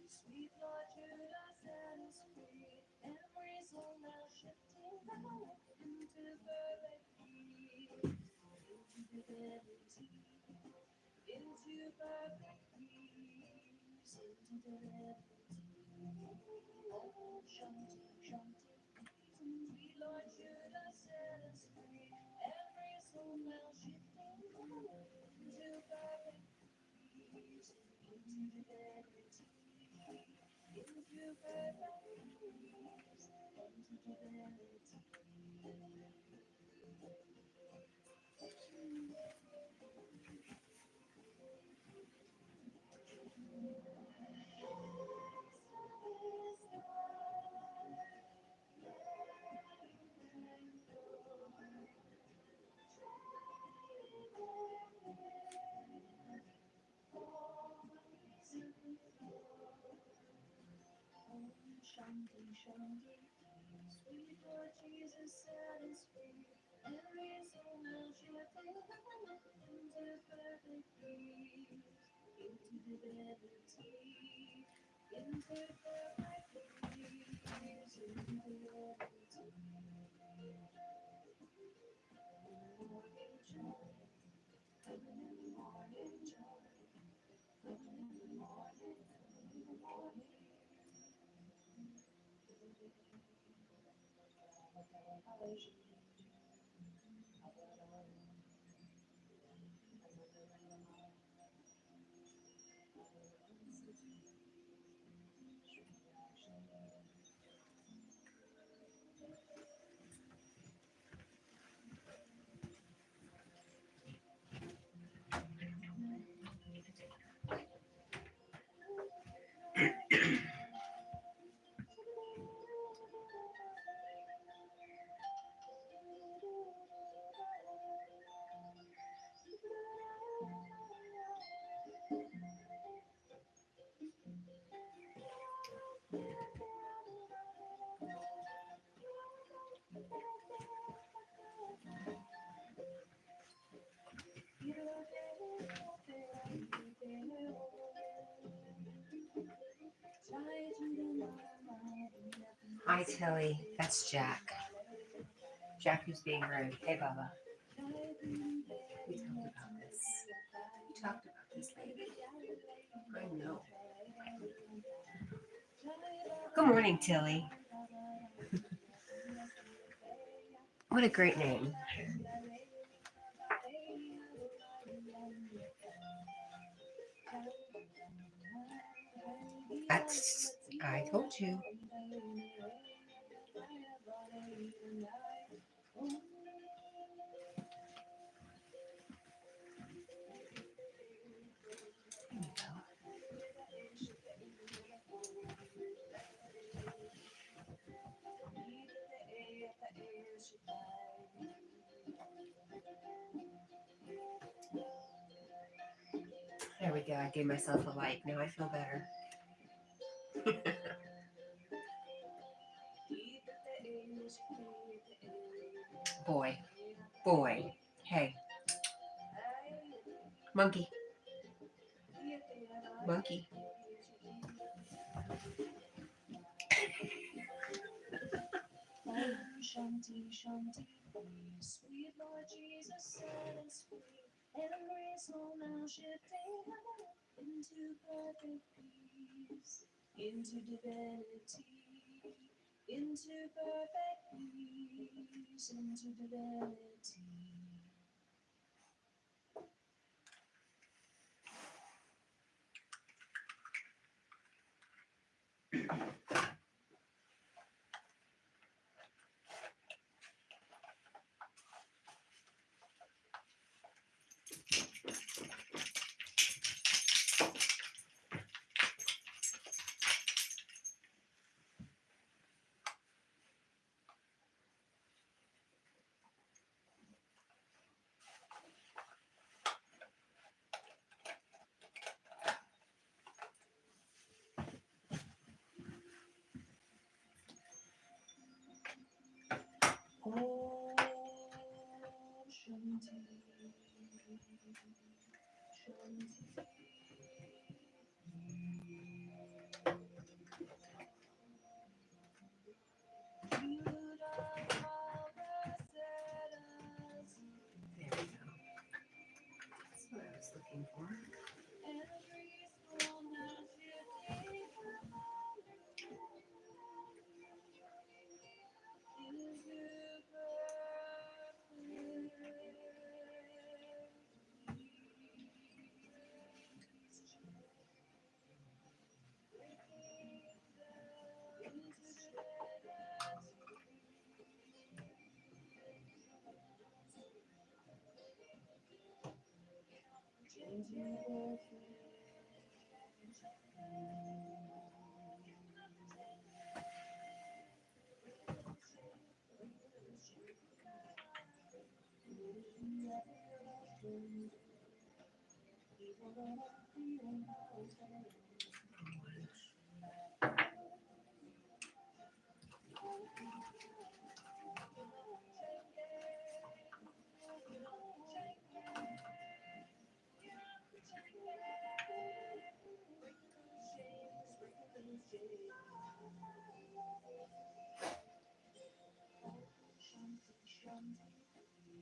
Sweet Lord Judah set us free. Every soul now shifting down into perfect peace, into divinity, into perfect peace, into divinity. Oh, Shanti, Shanti, sweet Lord Judah set us free. Every soul now shifting down into perfect peace, into divinity. Into perfect peace, into divinity. Shanti, Shanti, sweet Lord Jesus set us free. Every soul now shifting into perfect peace, into divinity, into perfect peace, into divinity. Morning joy, coming in the morning joy, coming in the morning, coming in the morning. Hi, Tilly. That's Jack. Jack who's being rude. Hey, Bubba. We talked about this lately. I know. Good morning, Tilly. What a great name. I told you. There we go. I gave myself a like. Now I feel better. Boy. Hey. Monkey. Shanti, Shanti, sweet Lord Jesus set us free. Every soul now shifting into perfect peace, into divinity, into perfect peace, into divinity. There we go. That's what I was looking for.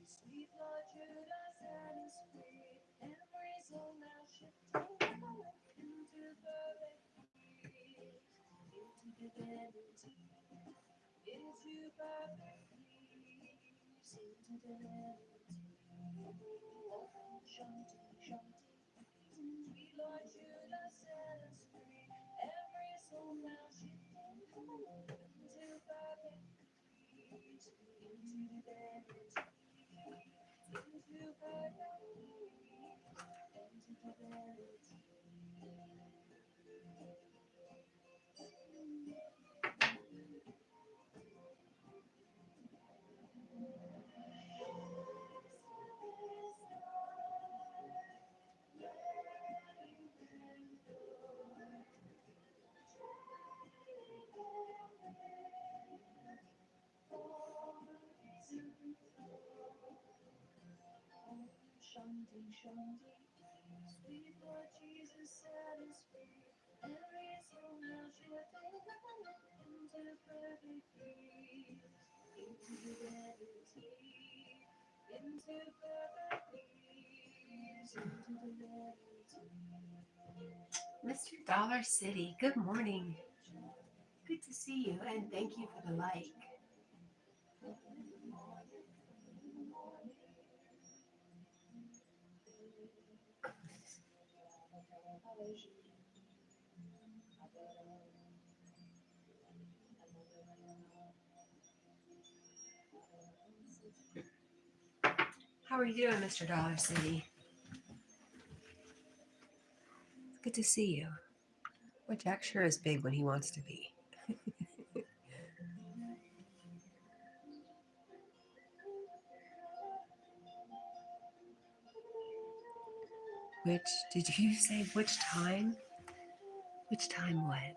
Sweet Lord Judah set us free. Every soul now shifting into perfect peace, into divinity, into perfect peace, into divinity. Oh, Shanti, Shanti. Sweet Lord Judah set us free. Every soul now shifting into perfect peace, into divinity. Shanti, Shanti, sweet Lord Jesus set us free. Every soul now shifting into perfect peace, into divinity, into perfect peace, into divinity. Mr. Dollar City, good morning. Good to see you, and thank you for the like. How are you doing, Mr. Dollar City? Good to see you. Well, Jack sure is big when he wants to be. Did you say which time? Which time what?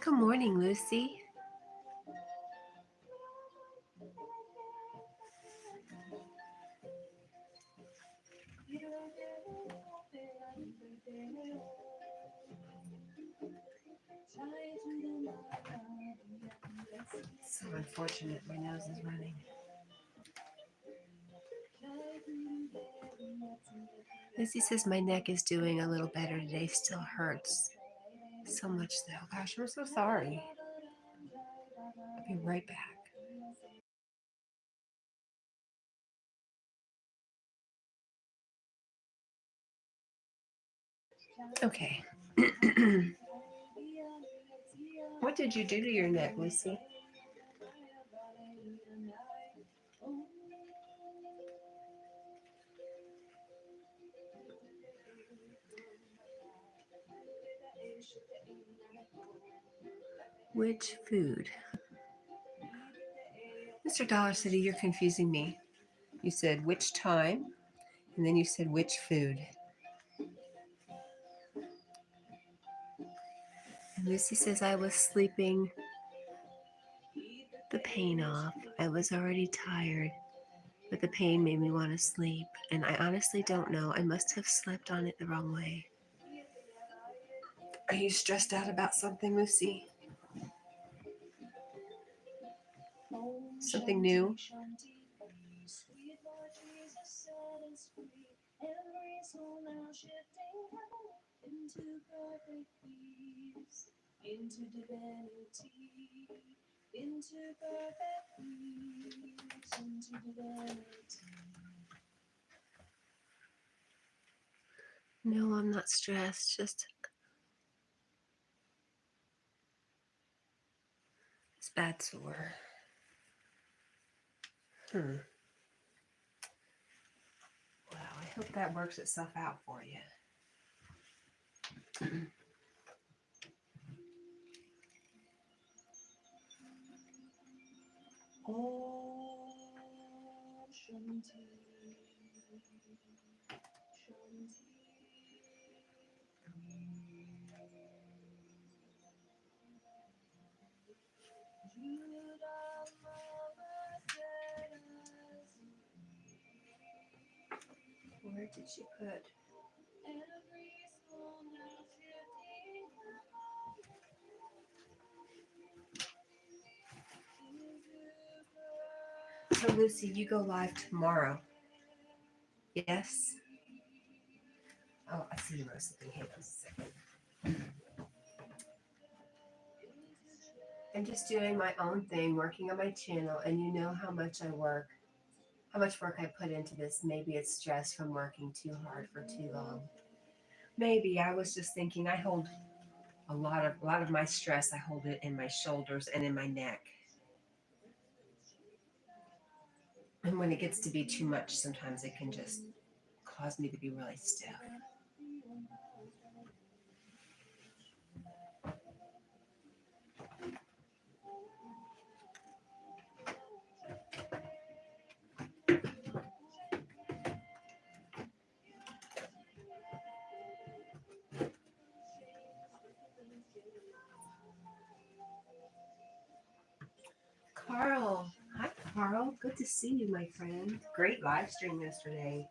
Good morning, Lucy. So unfortunate, my nose is running. Lucy says my neck is doing a little better today, still hurts. So much though. Gosh, I'm so sorry. I'll be right back. Okay. What did you do to your neck, Lucy? Which food? Mr. Dollar City, you're confusing me. You said which time, and then you said which food. And Lucy says I was sleeping the pain off. I was already tired, but the pain made me want to sleep, and I honestly don't know. I must have slept on it the wrong way. Are you stressed out about something, Lucy? Something new? Into divinity, into perfect peace, into divinity. No, I'm not stressed. Just it's bad sore. Wow, I hope that works itself out for you. Oh, Shanti, Shanti. Where did she put? So Lucy, you go live tomorrow. Yes? Oh, I see you wrote something. Hang on a second. I'm just doing my own thing, working on my channel, and you know how much I work, how much work I put into this. Maybe it's stress from working too hard for too long. Maybe I was just thinking I hold a lot of my stress, I hold it in my shoulders and in my neck. And when it gets to be too much, sometimes it can just cause me to be really stiff. Carl. Hi, Carl. Good to see you, my friend. Great live stream yesterday.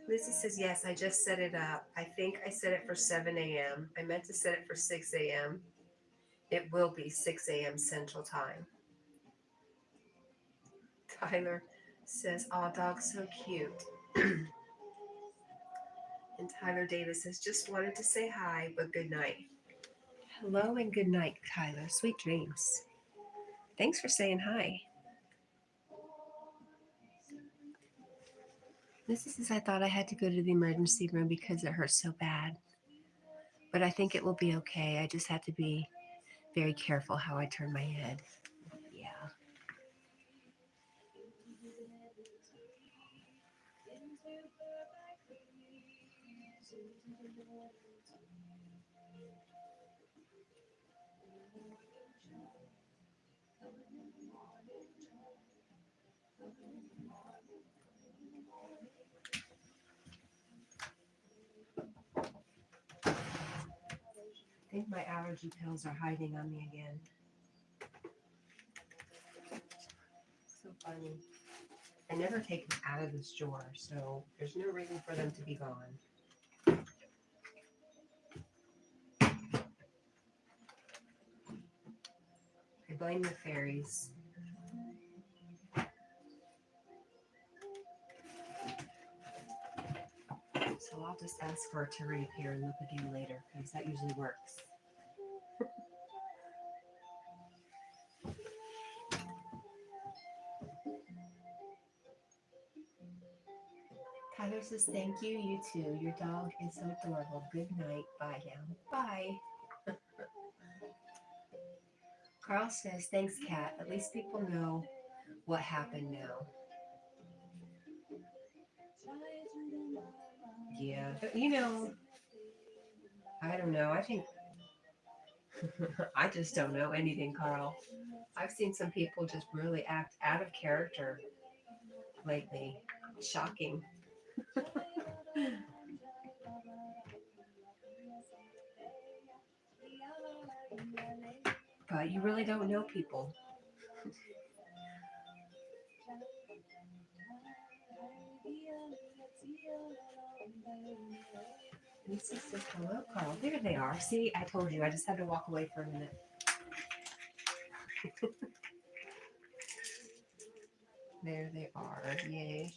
Lizzie says, yes, I just set it up. I think I set it for 7 a.m. I meant to set it for 6 a.m. It will be 6 a.m. Central Time. Tyler says, aw, dog's so cute. And Tyler Davis says, just wanted to say hi, but good night. Hello and good night, Tyler. Sweet dreams. Thanks for saying hi. This is, I thought I had to go to the emergency room because it hurts so bad. But I think it will be okay. I just have to be very careful how I turn my head. Yeah. I think my allergy pills are hiding on me again. So funny. I never take them out of this drawer, so there's no reason for them to be gone. I blame the fairies. So I'll just ask for it to reappear and look again later, because that usually works. Tyler says, thank you, you too. Your dog is so adorable. Good night. Bye now. Bye. Carl says, thanks, Kat. At least people know what happened now. Yeah, you know, I don't know. I think I just don't know anything, Carl. I've seen some people just really act out of character lately. Shocking. But you really don't know people. Lisa says hello, Carl. There they are. See, I told you. I just had to walk away for a minute. There they are. Yay.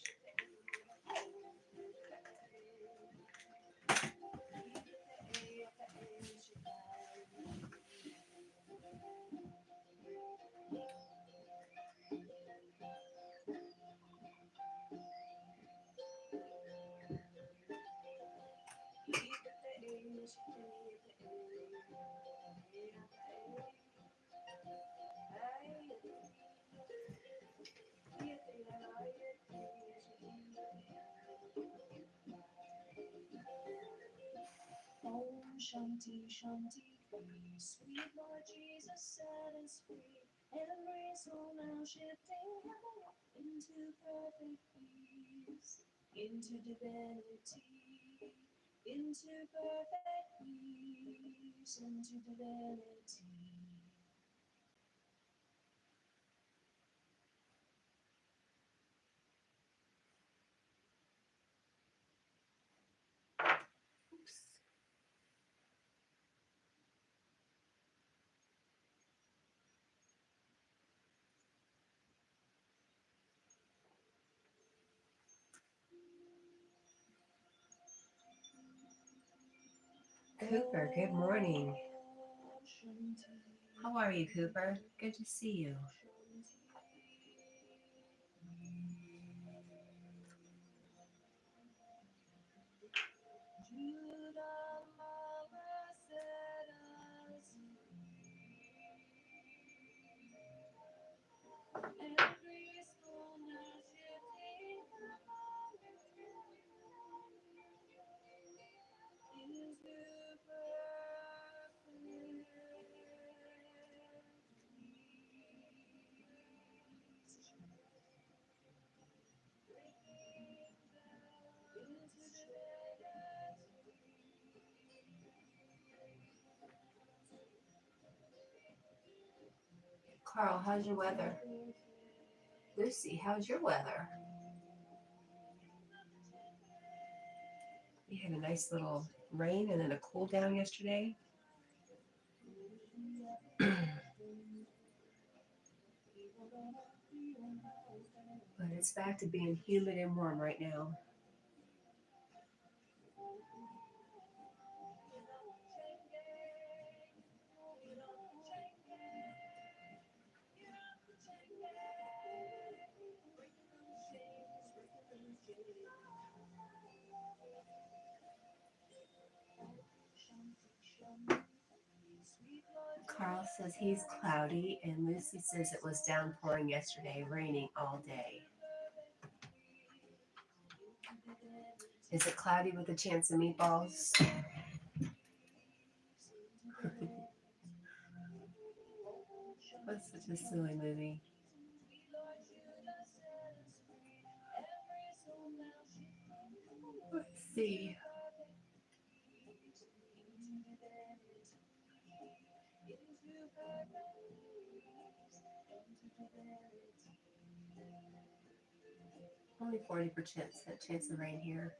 Shanti, Shanti, peace. Sweet Lord Jesus set us free. Every soul now shifting into perfect peace, into divinity, into perfect peace, into divinity. Cooper, good morning. How are you, Cooper? Good to see you. Carl, how's your weather? Lucy, how's your weather? We had a nice little rain and then a cool down yesterday. But it's back to being humid and warm right now. Carl says he's cloudy, and Lucy says it was downpouring yesterday, raining all day. Is it cloudy with a chance of meatballs? That's such a silly movie. Let's see. Only 40% chance of rain here.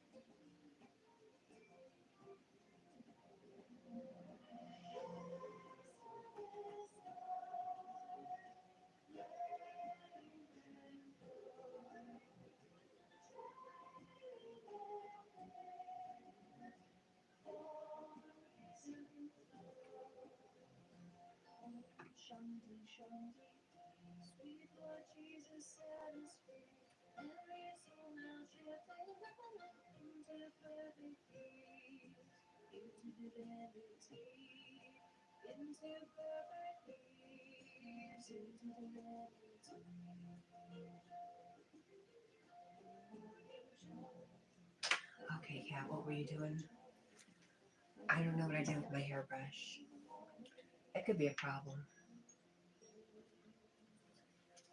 Shanti, Shanti, sweet Lord Jesus set us free. Every soul now shifting into perfect peace, into divinity, into perfect peace, into divinity. Okay, Kat, what were you doing? I don't know what I did with my hairbrush. That could be a problem.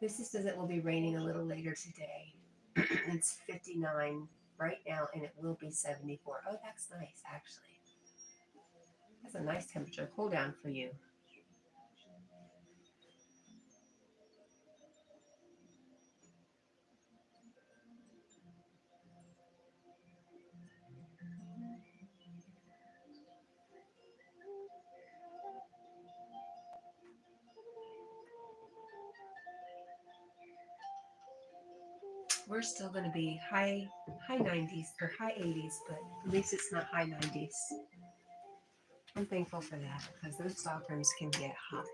Lucy says it will be raining a little later today. It's 59 right now, and it will be 74. Oh, that's nice, actually. That's a nice temperature cool down for you. We're still going to be high 90s or high 80s, but at least it's not high 90s. I'm thankful for that because those stock rooms can get hot.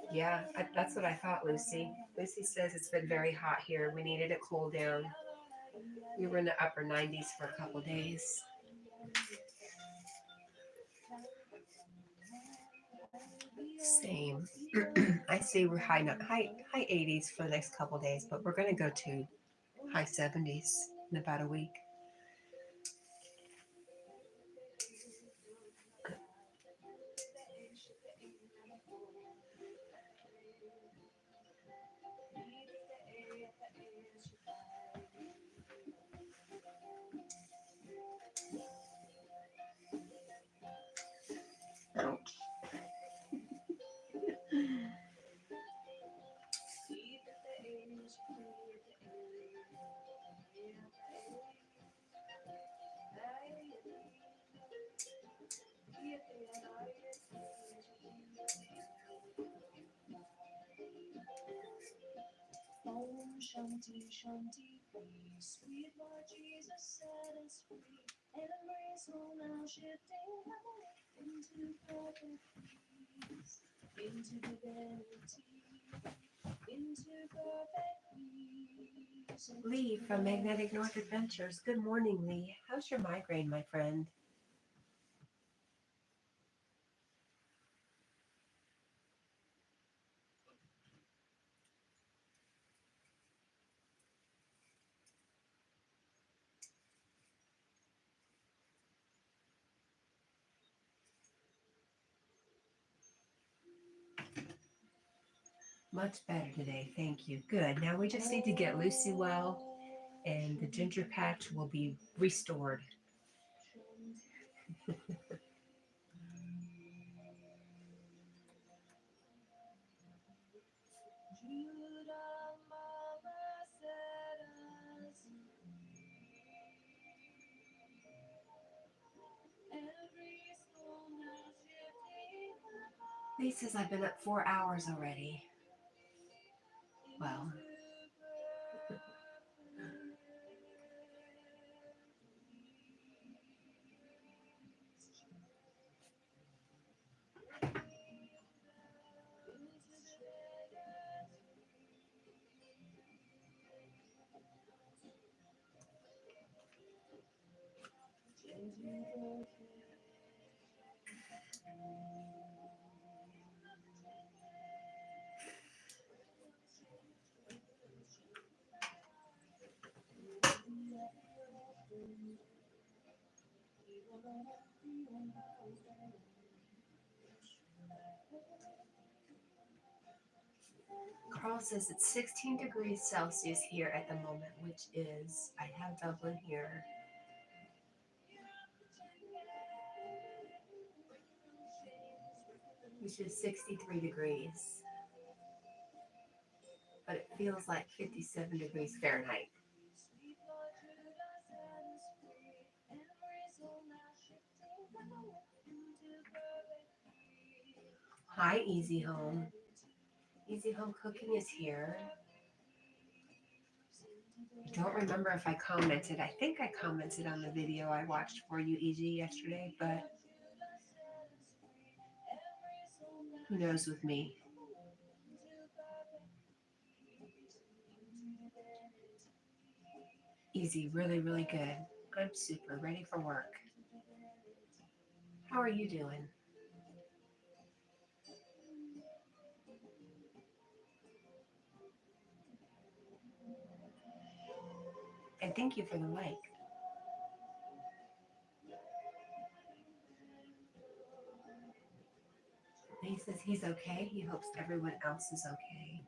Yeah, that's what I thought, Lucy. Lucy says it's been very hot here. We needed it cool down. We were in the upper 90s for a couple days. Same. I say we're high 80s for the next couple days, but we're going to go to high 70s in about a week. Ouch. Om Shanti Shanti peace, sweet Lord Jesus set us free, and embrace all now shifting now into perfect peace, into divinity, into perfect peace. Lee from Magnetic North Adventures. Good morning, Lee. How's your migraine, my friend? Much better today, thank you. Good. Now we just need to get Lucy well, and the ginger patch will be restored. Lee says I've been up 4 hours already. Well, Carl says it's 16 degrees Celsius here at the moment, which is, I have Dublin here. Which is 63 degrees. But it feels like 57 degrees Fahrenheit. Hi, Easy Home. Easy Home Cooking is here. I don't remember if I commented. I think I commented on the video I watched for you, EG, yesterday, but who knows with me. Easy, really, really good. I'm super ready for work. How are you doing? And thank you for the like. He says he's okay. He hopes everyone else is okay.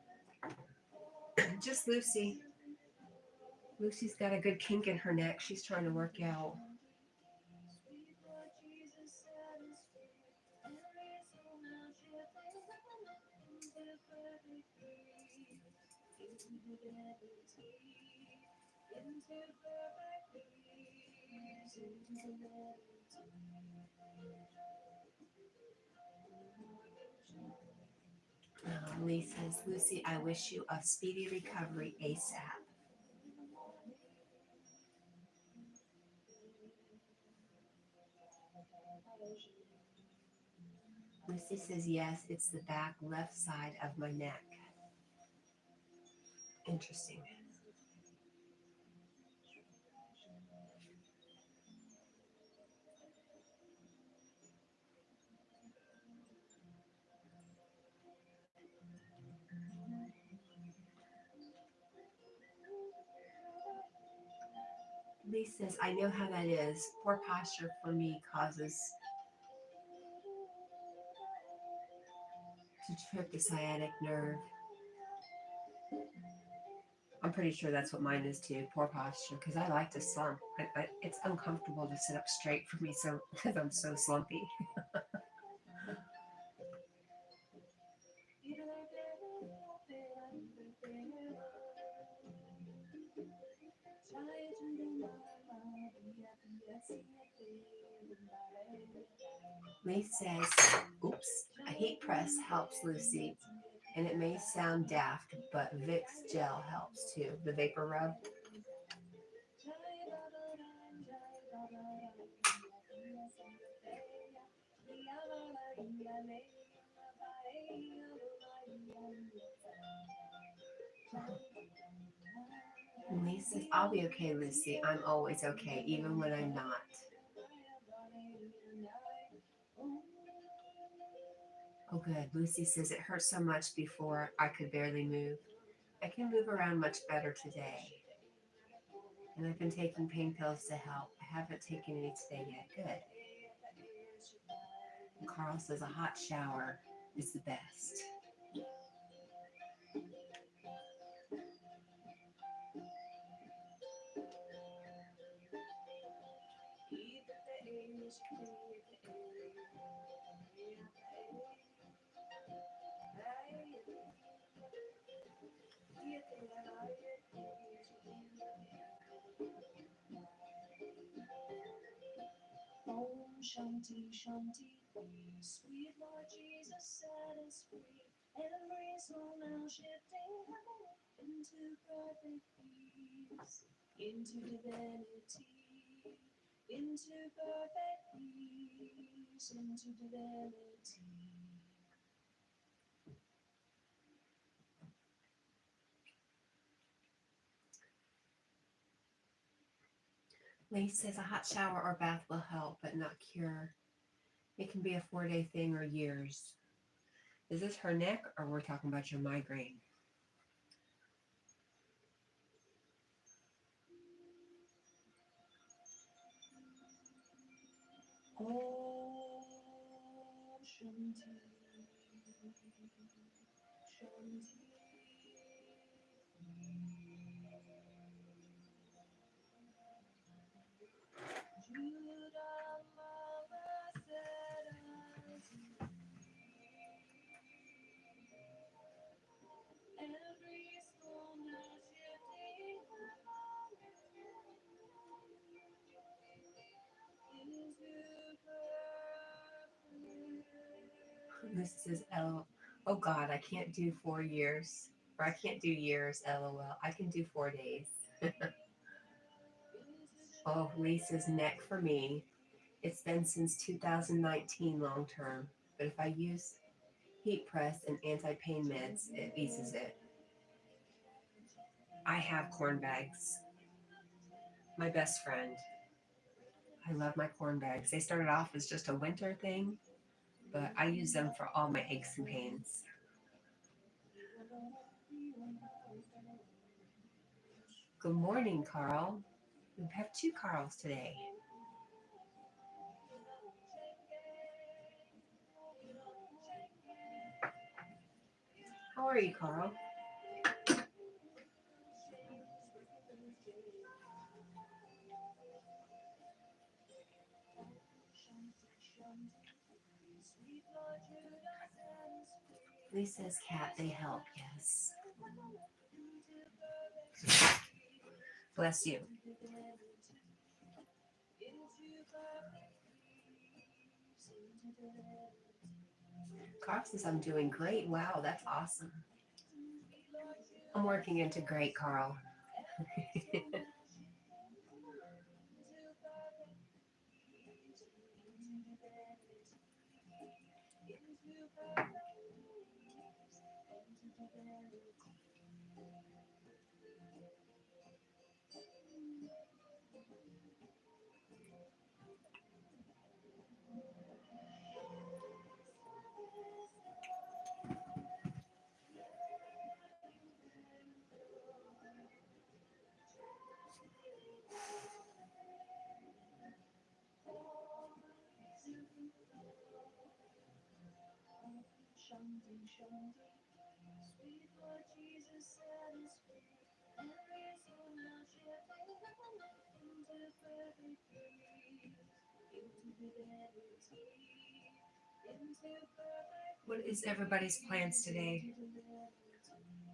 Just Lucy. Lucy's got a good kink in her neck. She's trying to work out. Lee says, Lucy, I wish you a speedy recovery ASAP. Lucy says, yes, it's the back left side of my neck. Interesting. Lee says, I know how that is. Poor posture for me causes to trip the sciatic nerve. I'm pretty sure that's what mine is too, poor posture, because I like to slump. It's uncomfortable to sit up straight for me so because I'm so slumpy. Lee says, oops, a heat press helps Lucy, and it may sound daft, but Vicks gel helps too. The vapor rub. And Lee says, I'll be okay, Lucy. I'm always okay, even when I'm not. Oh, good. Lucy says, it hurt so much before I could barely move. I can move around much better today. And I've been taking pain pills to help. I haven't taken any today yet. Good. And Carl says, a hot shower is the best. Shanti, Shanti, sweet Lord Jesus set us free. Every soul now shifting into perfect peace, into divinity, into perfect peace, into divinity. Lee says, a hot shower or bath will help, but not cure. It can be a 4-day thing or years. Is this her neck or we're talking about your migraine? Oh, Shanti, Shanti. Judah Mama said every soul now shifting into This is L. Oh God, I can't do 4 years. Or I can't do years, LOL. I can do 4 days. Oh, Lisa's neck for me. It's been since 2019 long term, but if I use heat press and anti-pain meds, it eases it. I have corn bags. My best friend. I love my corn bags. They started off as just a winter thing, but I use them for all my aches and pains. Good morning, Carl. We have two Carls today. How are you, Carl? Lisa's cat, they help, yes. Bless you. Carl says I'm doing great. Wow, that's awesome. I'm working into great, Carl. What is everybody's plans today?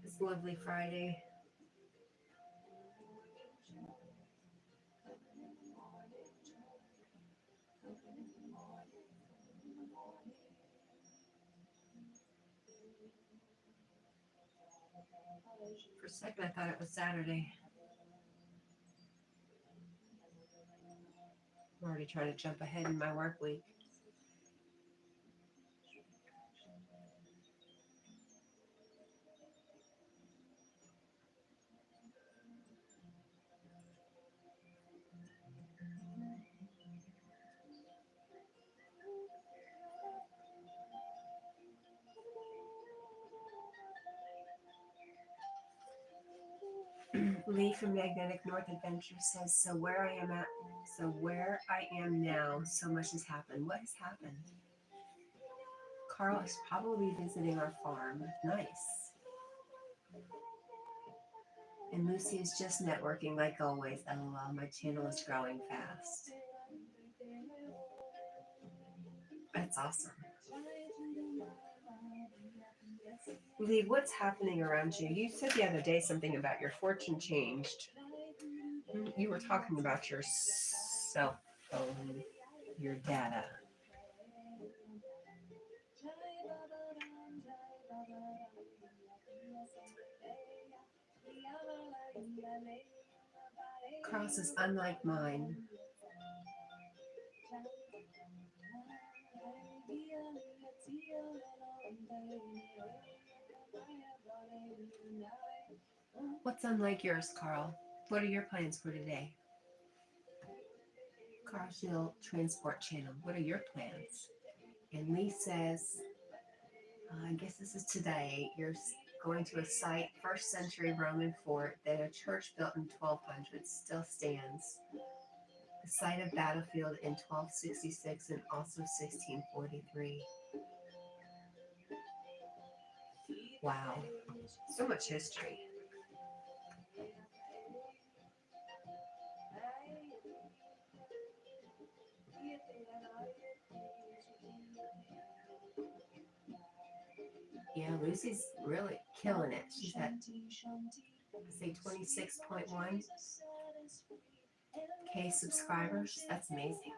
This lovely Friday. For a second, I thought it was Saturday. I'm already trying to jump ahead in my work week. Lee from Magnetic North Adventure says, where I am now, so much has happened. What has happened? Carl is probably visiting our farm. Nice. And Lucy is just networking like always. LOL, my channel is growing fast. That's awesome. Lee, what's happening around you? You said the other day something about your fortune changed. You were talking about your cell phone, your data. Cross is unlike mine. What's unlike yours, Carl? What are your plans for today? Carshill Transport Channel. What are your plans? And Lee says, I guess this is today. You're going to a site, first century Roman fort, that a church built in 1200 still stands. The site of battlefield in 1266 and also 1643. Wow, so much history. Yeah, Lucy's really killing it. She's at, say, 26.1 K subscribers. That's amazing.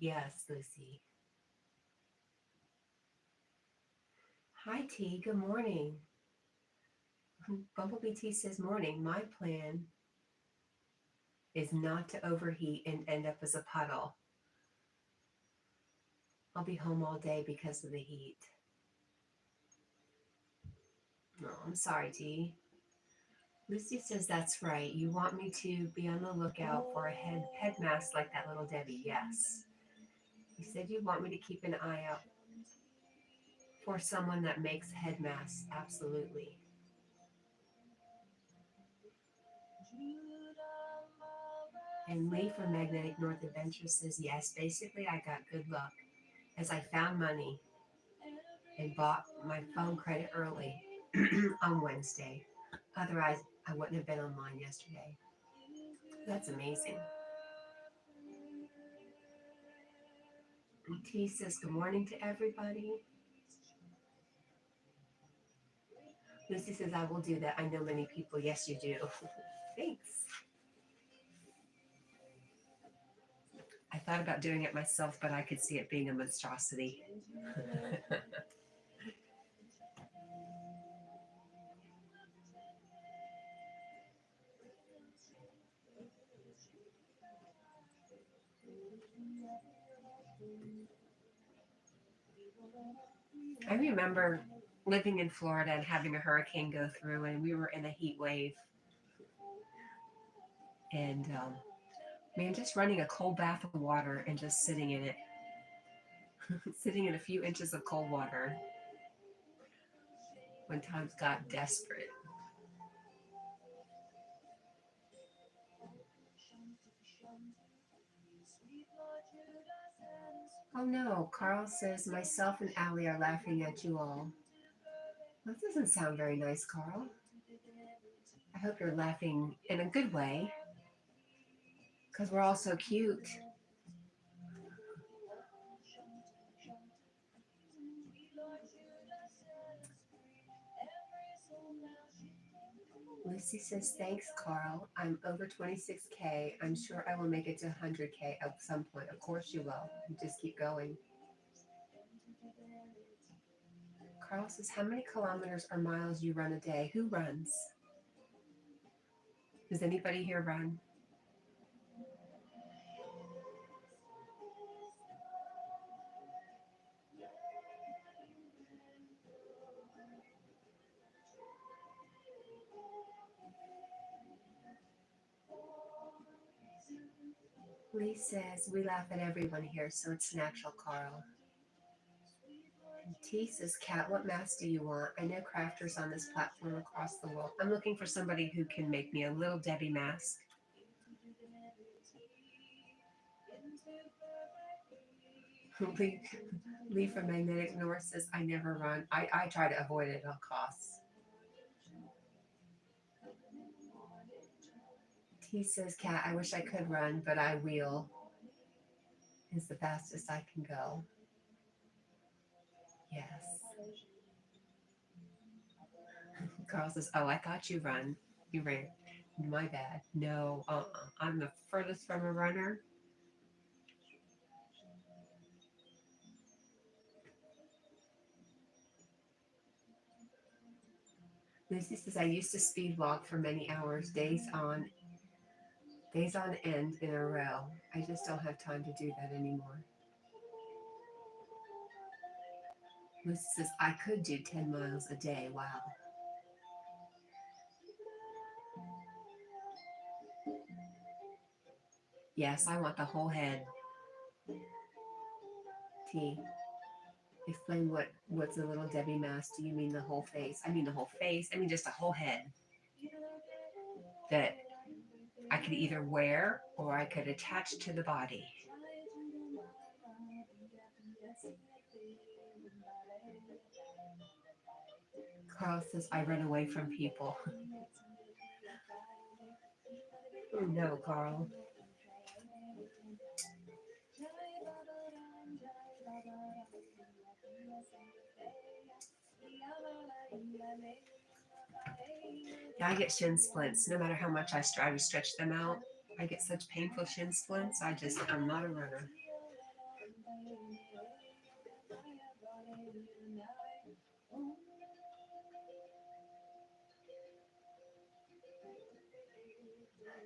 Yes, Lucy. Hi, T. Good morning. Bumblebee T says, morning. My plan is not to overheat and end up as a puddle. I'll be home all day because of the heat. Oh, I'm sorry, T. Lucy says, that's right. You want me to be on the lookout for a head mask like that little Debbie. Yes. You said you want me to keep an eye out for someone that makes head masks. Absolutely. And Lee from Magnetic North Adventure says, yes, basically I got good luck as I found money and bought my phone credit early on Wednesday. Otherwise, I wouldn't have been online yesterday. That's amazing. T says, good morning to everybody. Lucy says, I will do that. I know many people. Yes, you do. Thanks. I thought about doing it myself, but I could see it being a monstrosity. I remember living in Florida and having a hurricane go through, and we were in a heat wave. And man, just running a cold bath of water and just sitting in it, sitting in a few inches of cold water when times got desperate. Oh no, Carl says, myself and Allie are laughing at you all. That doesn't sound very nice, Carl. I hope you're laughing in a good way, because we're all so cute. Lucy says, thanks, Carl. I'm over 26K. I'm sure I will make it to 100K at some point. Of course you will. You just keep going. Carl says, how many kilometers or miles you run a day? Who runs? Does anybody here run? Lee says, we laugh at everyone here, so it's natural, Carl. And T says, Cat, what mask do you want? I know crafters on this platform across the world. I'm looking for somebody who can make me a little Debbie mask. Lee from Magnetic North says, I never run. I try to avoid it at all costs. T says, Cat, I wish I could run, but I wheel. Is the fastest I can go. Yes. Carl says, oh, I thought you run. You ran. My bad. No, I'm the furthest from a runner. Lucy says, I used to speed walk for many hours, days on end in a row. I just don't have time to do that anymore. Lucy says, I could do 10 miles a day. Wow. Yes, I want the whole head. T. Explain what's a little Debbie mask. Do you mean the whole face? I mean the whole face. I mean just a whole head that I could either wear or I could attach to the body. Carl says, I run away from people. Oh no, Carl. Yeah, I get shin splints. No matter how much I try to stretch them out, I get such painful shin splints. I'm not a runner.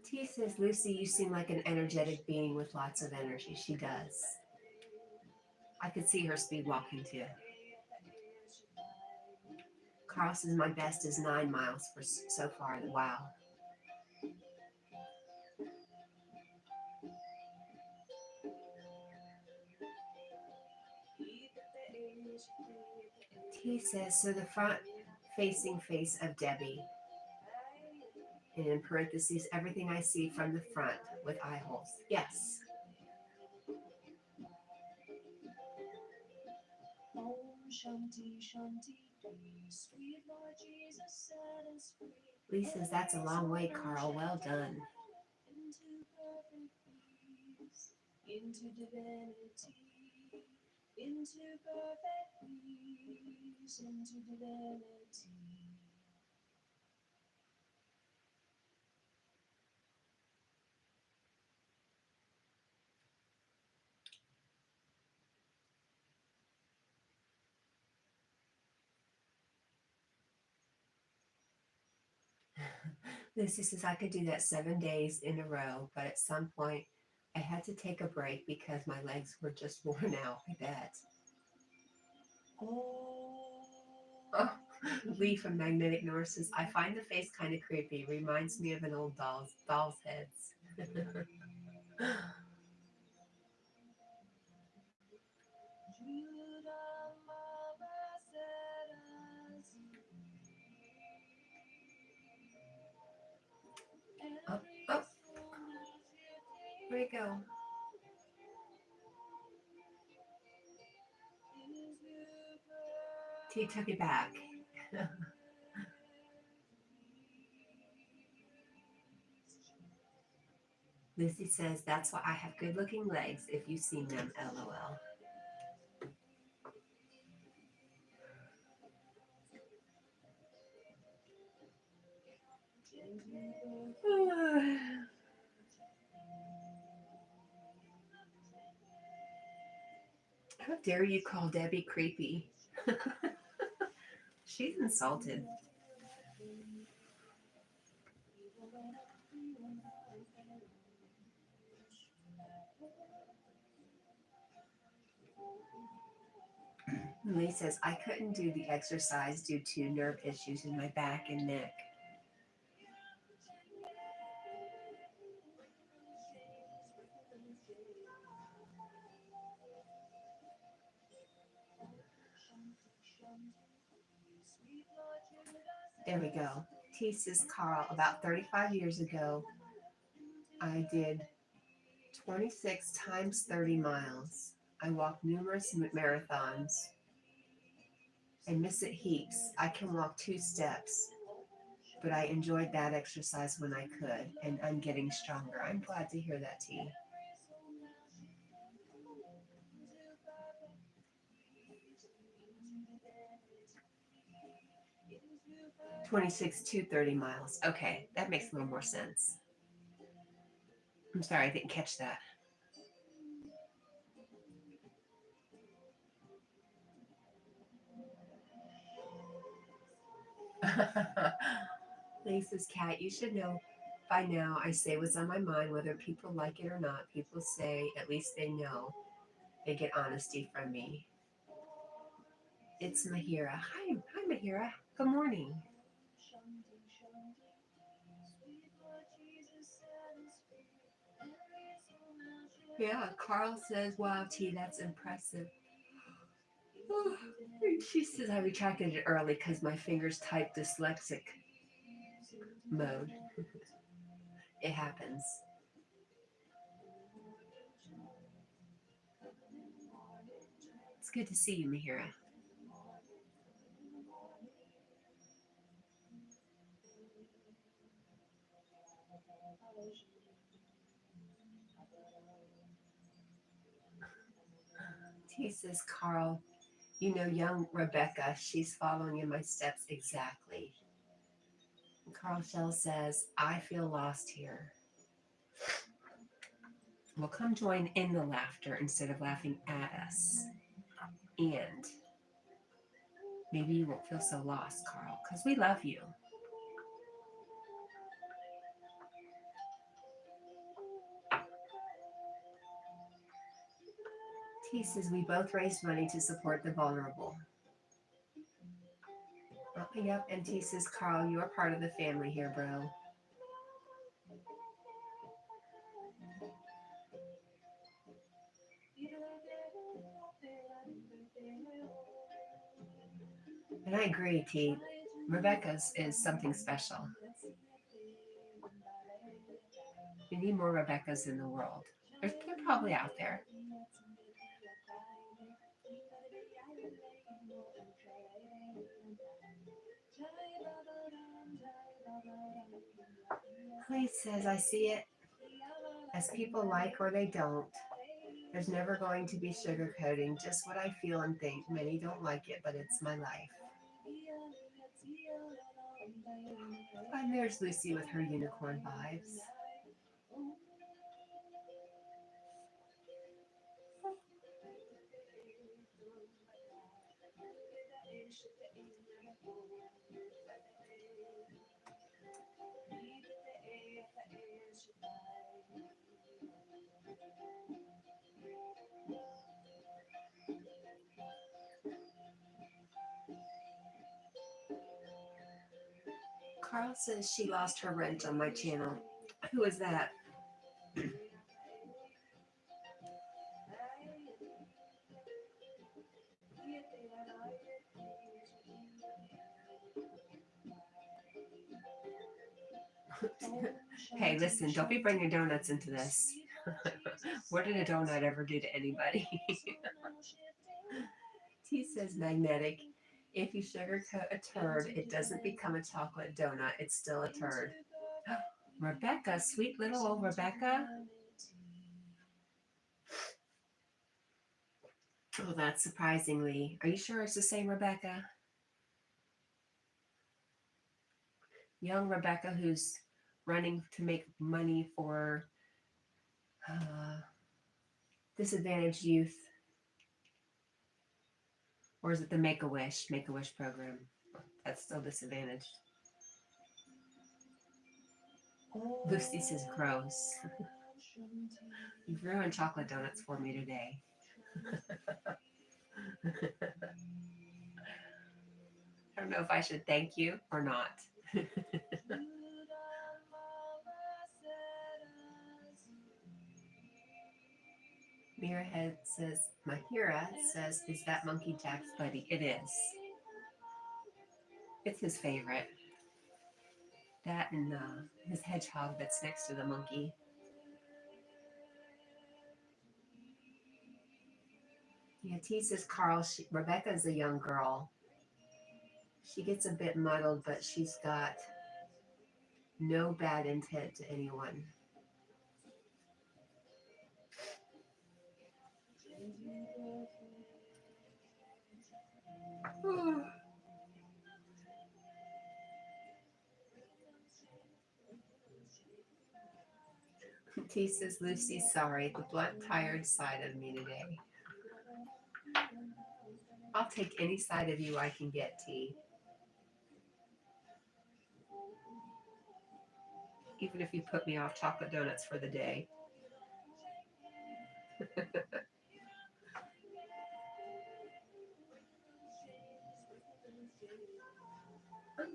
T says, Lucy, you seem like an energetic being with lots of energy. She does. I could see her speed walking too. Carl says, my best is 9 miles for so far. Wow. T says, so the front facing face of Debbie, and in parentheses, everything I see from the front with eye holes. Yes. Lee says, that's a long way, Carl. Well done. Into divinity, into perfect peace, into divinity. Lucy says, I could do that 7 days in a row, but at some point I had to take a break because my legs were just worn out. I bet. Oh, Lee from Magnetic North says, I find the face kind of creepy. Reminds me of an old doll's heads. Oh, oh, where'd it go? T took it back. Lucy says, that's why I have good looking legs if you've seen them, LOL. How dare you call Debbie creepy? She's insulted. Lee says, I couldn't do the exercise due to nerve issues in my back and neck. There we go. T says, Carl, about 35 years ago, I did 26 times 30 miles. I walked numerous marathons. I miss it heaps. I can walk 2 steps, but I enjoyed that exercise when I could, and I'm getting stronger. I'm glad to hear that, T. 26 to 30 miles. Okay, that makes a little more sense. I'm sorry, I didn't catch that. Lisa's cat, you should know by now I say what's on my mind, whether people like it or not. People say, at least they know. They get honesty from me. It's Mahira. Hi, Mahira. Good morning. Yeah, Carl says, wow, T, that's impressive. Oh, she says I retracted it early because my fingers type dyslexic mode. It happens. It's good to see you, Mahira. He says, Carl, you know young Rebecca, she's following in my steps exactly. Carl Shell says, I feel lost here. Well, come join in the laughter instead of laughing at us. And maybe you won't feel so lost, Carl, because we love you. T says, we both raised money to support the vulnerable. Oh, yep, and T says, Carl, you are part of the family here, bro. And I agree, T. Rebecca's is something special. We need more Rebeccas in the world. They're probably out there. Clay says, I see it as people like or they don't. There's never going to be sugarcoating, just what I feel and think. Many don't like it, but it's my life. And there's Lucy with her unicorn vibes. Carl says she lost her rent on my channel. Who is that? Hey, listen, don't be bringing donuts into this. What did a donut ever do to anybody? T says magnetic. If you sugarcoat a turd, it doesn't become a chocolate donut. It's still a turd. Rebecca, sweet little old Rebecca. Oh, that's surprisingly. Are you sure it's the same Rebecca? Young Rebecca who's running to make money for disadvantaged youth. Or is it the Make-A-Wish program? That's still disadvantaged. Lucy says gross. You've ruined chocolate donuts for me today. I don't know if I should thank you or not. Mirrorhead says, Mahira says, is that Monkey Jack's buddy? It is. It's his favorite. That and his hedgehog that's next to the monkey. Yeah, T says, Carl, Rebecca's a young girl. She gets a bit muddled, but she's got no bad intent to anyone. T says, Lucy's sorry, the blunt, tired side of me today. I'll take any side of you I can get, T. Even if you put me off chocolate donuts for the day.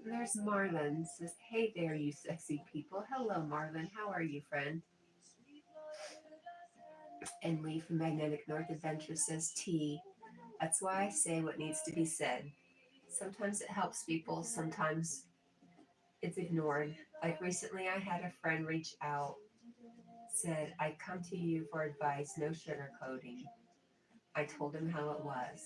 There's Marlon. Says, hey there, you sexy people. Hello, Marlon. How are you, friend? And Lee from Magnetic North Adventure says, T. That's why I say what needs to be said. Sometimes it helps people. Sometimes it's ignored. Like recently, I had a friend reach out, said, I come to you for advice, no sugarcoating. I told him how it was.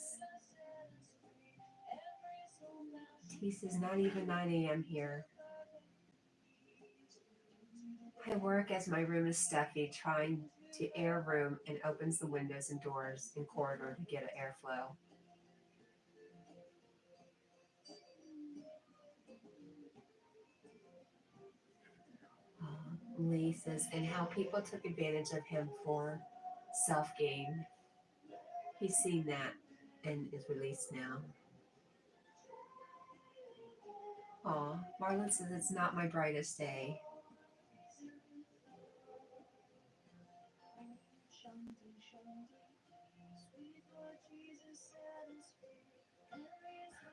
T says, not even 9 a.m. here. I work as my room is stuffy, trying to air room and opens the windows and doors and corridor to get an airflow. Lee says, and how people took advantage of him for self gain. He's seen that and is released now. Aw, Marlon says it's not my brightest day.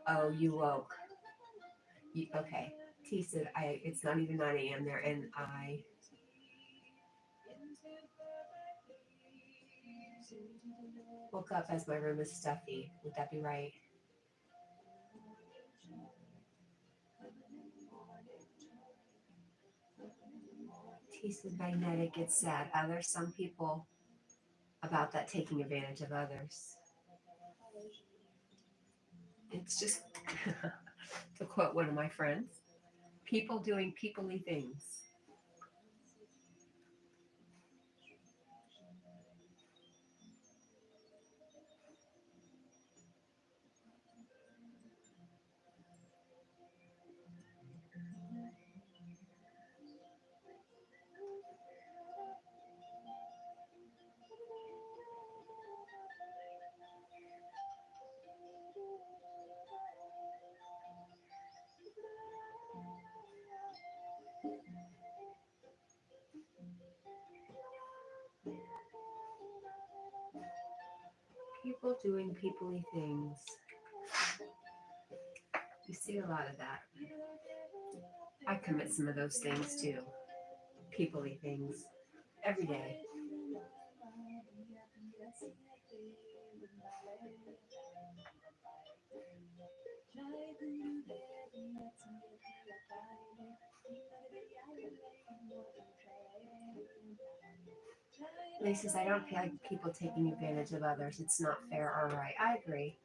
Oh, you woke. Okay. T said, it's not even 9 a.m. there, and I woke up as my room is stuffy. Would that be right? T said, magnetic, it's sad. There's some people about that taking advantage of others. It's just, to quote one of my friends, people doing peoply things. People doing peoply things. You see a lot of that. I commit some of those things too. Peoply things. Every day. Lee says, I don't like people taking advantage of others. It's not fair or right. I agree.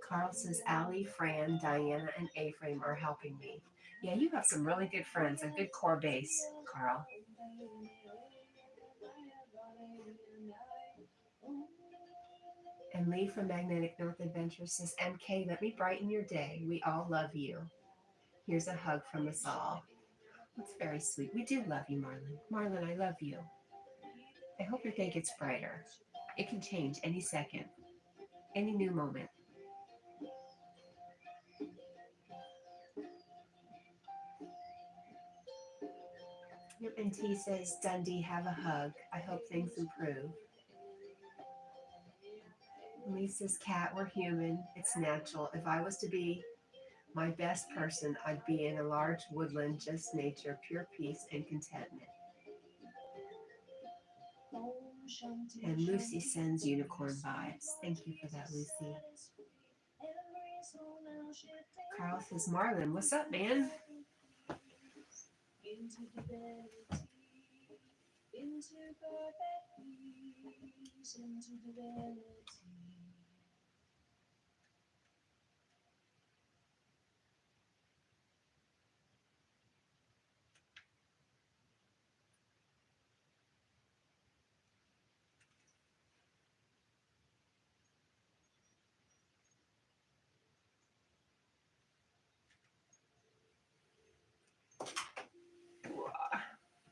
Carl says, Allie, Fran, Diana, and Aframe are helping me. Yeah, you have some really good friends, a good core base, Carl. And Lee from Magnetic North Adventure says, MK, let me brighten your day. We all love you. Here's a hug from us all. That's very sweet. We do love you, Marlon. Marlon, I love you. I hope your day gets brighter. It can change any second, any new moment. And T says, Dundee, have a hug. I hope things improve. Lisa's cat, we're human. It's natural. If I was to be my best person, I'd be in a large woodland, just nature, pure peace and contentment. And Lucy sends unicorn vibes. Thank you for that, Lucy. Carl says, Marlon, what's up, man?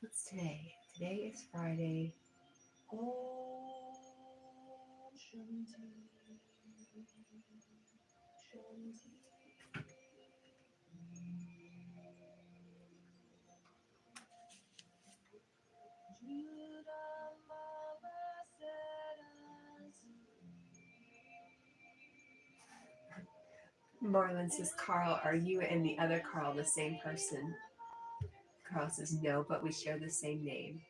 What's today? Today is Friday. Marlon says, Carl, are you and the other Carl the same person? Carl says, no, but we share the same name.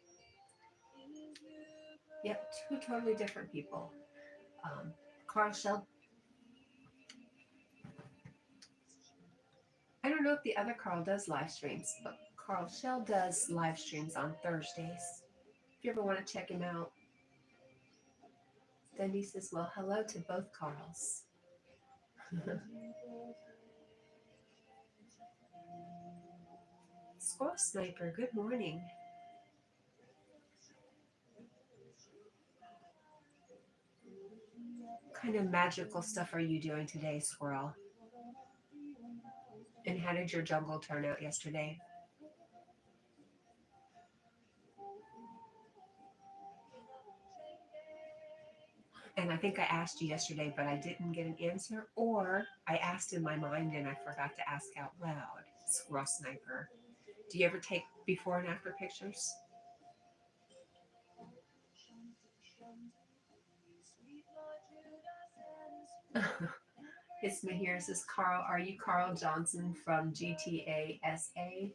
Yep, two totally different people. Carl Shell. I don't know if the other Carl does live streams, but Carl Shell does live streams on Thursdays. If you ever want to check him out. Dundee says, well, hello to both Carls. Squirrel Sniper, good morning. What kind of magical stuff are you doing today, Squirrel? And how did your jungle turn out yesterday? And I think I asked you yesterday, but I didn't get an answer, or I asked in my mind and I forgot to ask out loud. Squirrel Sniper. Do you ever take before and after pictures? It's Mahir. Says Carl. Are you Carl Johnson from GTA SA?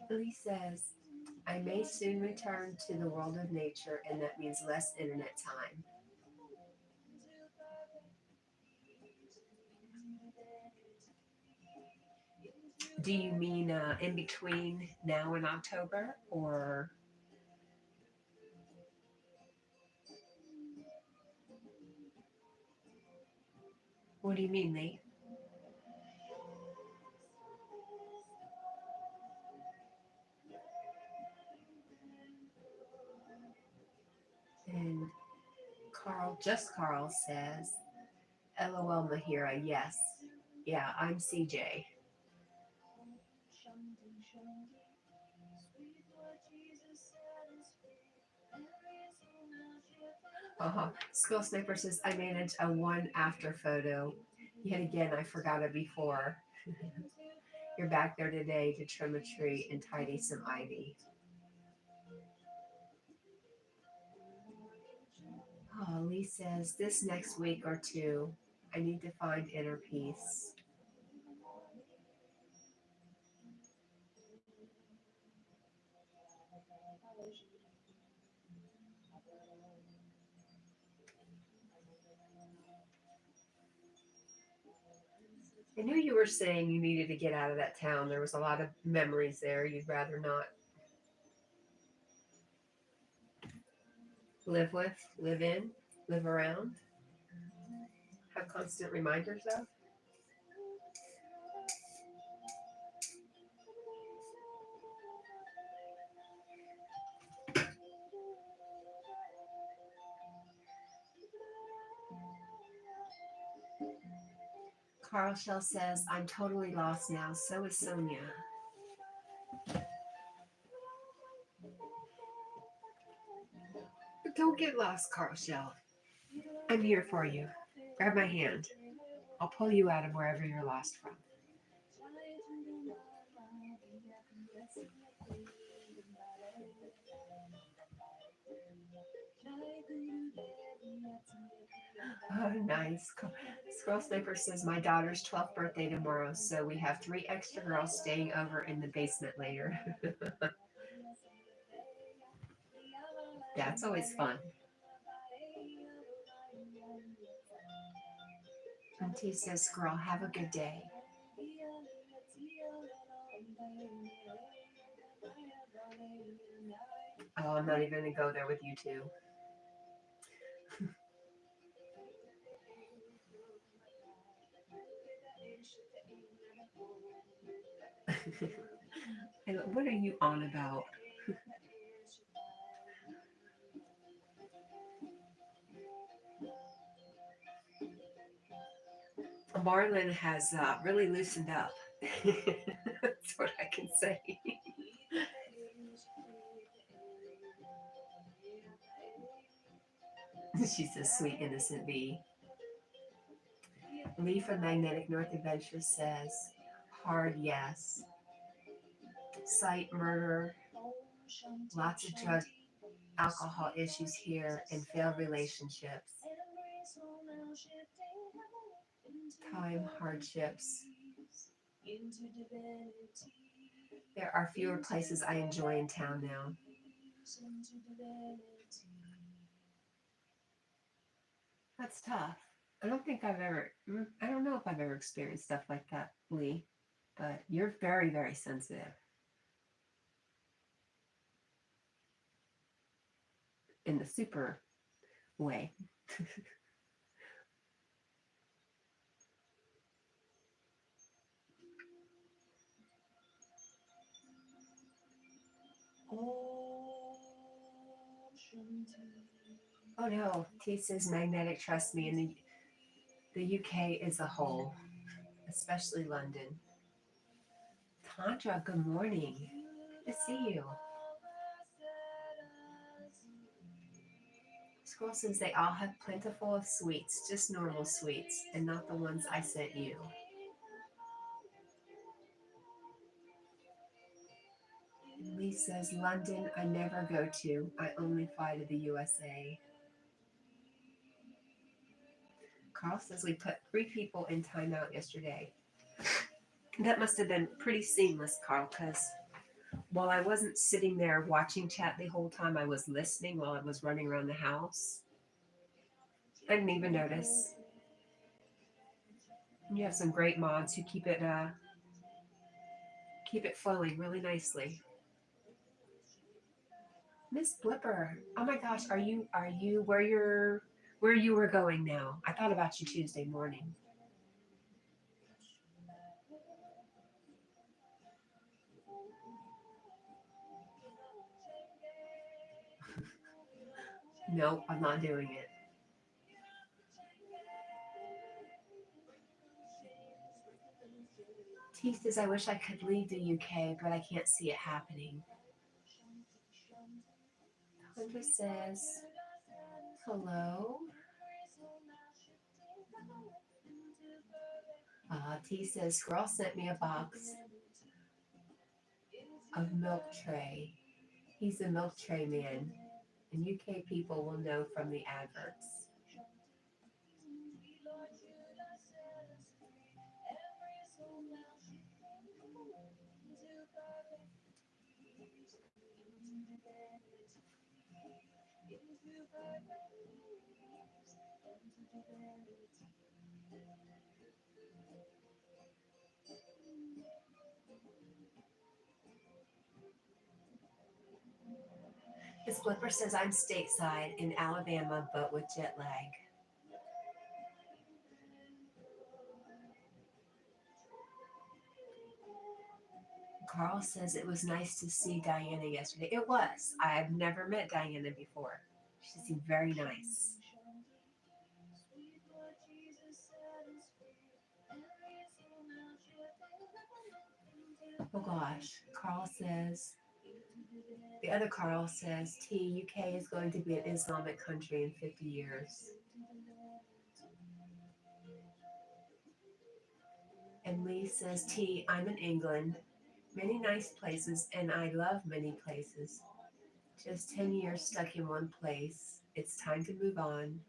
Lee says, I may soon return to the world of nature, and that means less internet time. Do you mean in between now and October, or what do you mean, Lee? And Carl says, LOL Mahira, yes. Yeah, I'm CJ. Skull Sniper says, I managed a one after photo. Yet again, I forgot it before. You're back there today to trim a tree and tidy some ivy. Oh, Lee says, this next week or two, I need to find inner peace. I knew you were saying you needed to get out of that town. There was a lot of memories there. You'd rather not live with, live in, live around, have constant reminders of. Carl Shell says, I'm totally lost now. So is Sonia. But don't get lost, Carl Shell. I'm here for you. Grab my hand. I'll pull you out of wherever you're lost from. Oh, nice. Squirrel Sniper says, my daughter's 12th birthday tomorrow, so we have 3 extra girls staying over in the basement later. That's always fun. Auntie says, Squirrel, have a good day. Oh, I'm not even going to go there with you two. What are you on about? Marlon has really loosened up. That's what I can say. She's a sweet, innocent bee. Lee from Magnetic North Adventure says, hard yes. Sight murder, lots of drug, alcohol issues here, and failed relationships. Time hardships. There are fewer places I enjoy in town now. That's tough. I don't know if I've ever experienced stuff like that, Lee, but you're very, very sensitive in the super way. Oh no, T says magnetic, trust me, and the UK as a whole, especially London. Tantra, good morning. Good to see you. Scroll says they all have plentiful of sweets, just normal sweets, and not the ones I sent you. Lee says, London I never go to. I only fly to the USA. Carl says we put 3 people in timeout yesterday. That must have been pretty seamless, Carl, because while I wasn't sitting there watching chat the whole time, I was listening while I was running around the house. I didn't even notice. You have some great mods who keep it flowing really nicely. Miss Blipper, oh my gosh, are you where you were going now? I thought about you Tuesday morning. No, I'm not doing it. T says, I wish I could leave the UK, but I can't see it happening. Tundra says, hello. T says, Squirrel sent me a box of milk tray. He's a milk tray man, and UK people will know from the adverts. His Flipper says I'm stateside in Alabama, but with jet lag. Carl says it was nice to see Diana yesterday. It was. I've never met Diana before. She seemed very nice. Oh gosh. Carl says, the other Carl says, UK is going to be an Islamic country in 50 years. And Lee says, I'm in England. Many nice places, and I love many places. Just 10 years stuck in one place. It's time to move on.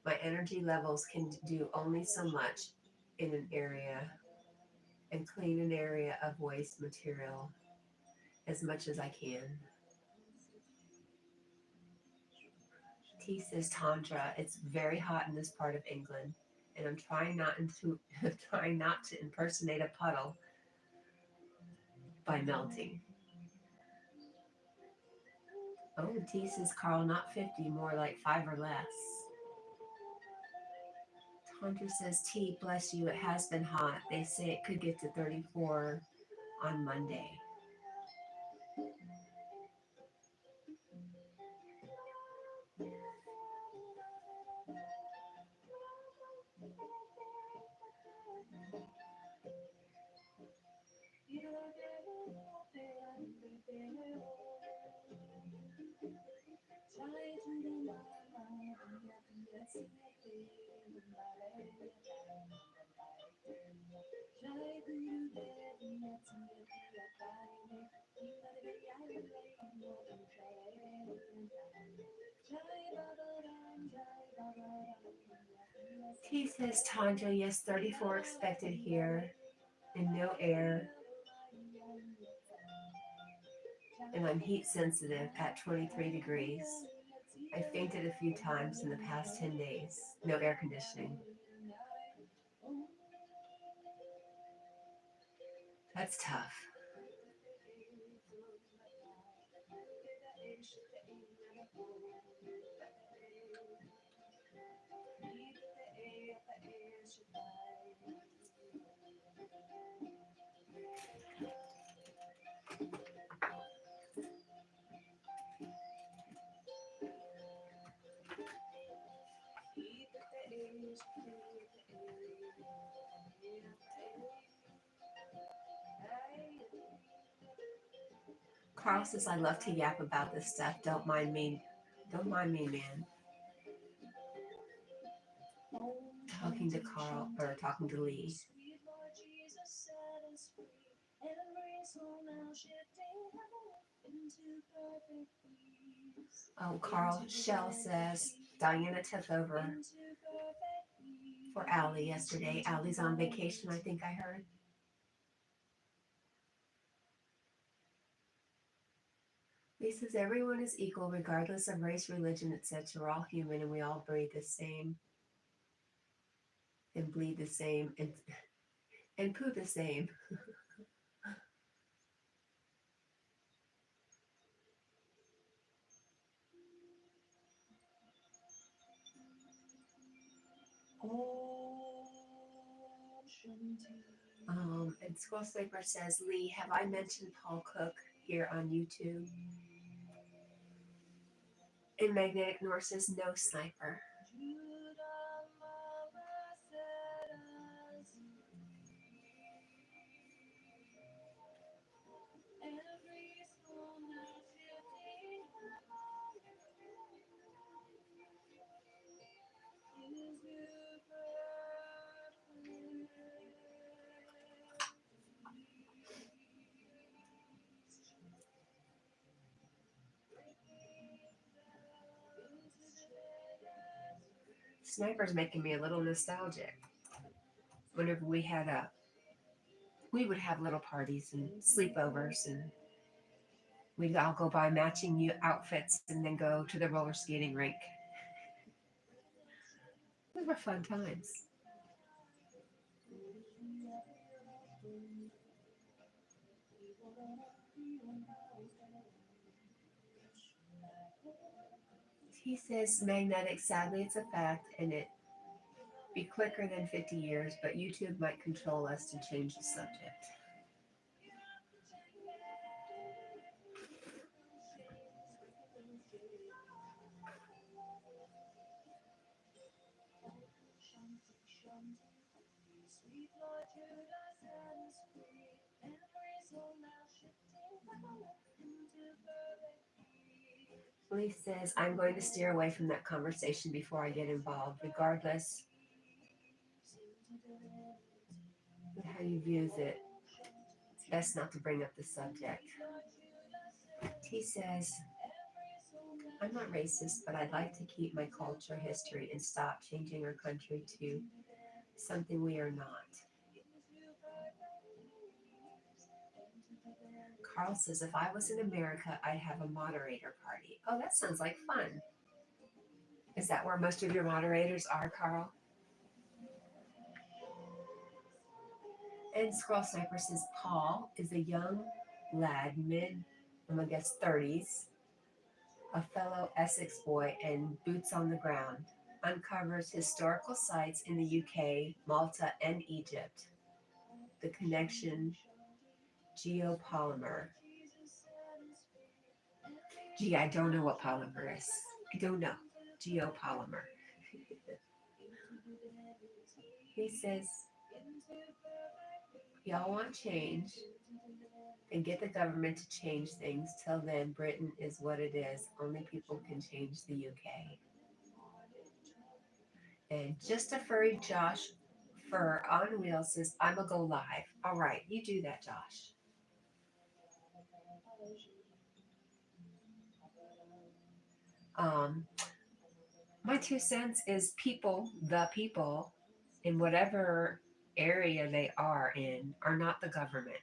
My energy levels can do only so much in an area and clean an area of waste material as much as I can. T says, Tantra, it's very hot in this part of England, and I'm trying not to impersonate a puddle by melting. Oh, T says, Carl, not 50, more like 5 or less. Tantra says, T, bless you, it has been hot. They say it could get to 34 on Monday. T says, Tanja, yes, 34 expected here and no air. And I'm heat sensitive at 23 degrees. I fainted a few times in the past 10 days. No air conditioning. That's tough. Carl says I love to yap about this stuff. Don't mind me. Don't mind me, man. Talking to Carl or talking to Lee. Sweet Lord Jesus set us free. Every soul now shifting into perfect peace. Oh, Carl Shell says Diana took over Into perfect peace. for Allie yesterday. Allie's on vacation, I think I heard. He says everyone is equal regardless of race, religion, etc. We're all human and we all breathe the same and bleed the same and poo the same. And Squirrel Sleeper says, Lee, have I mentioned Paul Cook here on YouTube? And Magnetic North says, no, Sniper. Sniper's making me a little nostalgic. Whenever we would have little parties and sleepovers, and we'd all go buy matching new outfits and then go to the roller skating rink. Those were fun times. He says magnetic, sadly it's a fact, and it be quicker than 50 years, but YouTube might control us to change the subject. Sweet Lord Judah set us free. Every soul now shifting into perfect peace. Lee says, I'm going to steer away from that conversation before I get involved, regardless of how you views it. It's best not to bring up the subject. He says, I'm not racist, but I'd like to keep my culture, history, and stop changing our country to something we are not. Carl says, if I was in America, I'd have a moderator party. Oh, that sounds like fun. Is that where most of your moderators are, Carl? And Squirrel Sniper says, Paul is a young lad, I guess 30s, a fellow Essex boy and boots on the ground, uncovers historical sites in the UK, Malta, and Egypt. The connection, geopolymer. Gee, I don't know what polymer is. I don't know. Geopolymer. He says, y'all want change and get the government to change things. Till then, Britain is what it is. Only people can change the UK. And just a furry Josh Fur on Wheels says, I'm a go live. All right, you do that, Josh. My 2 cents is the people, in whatever area they are in, are not the government.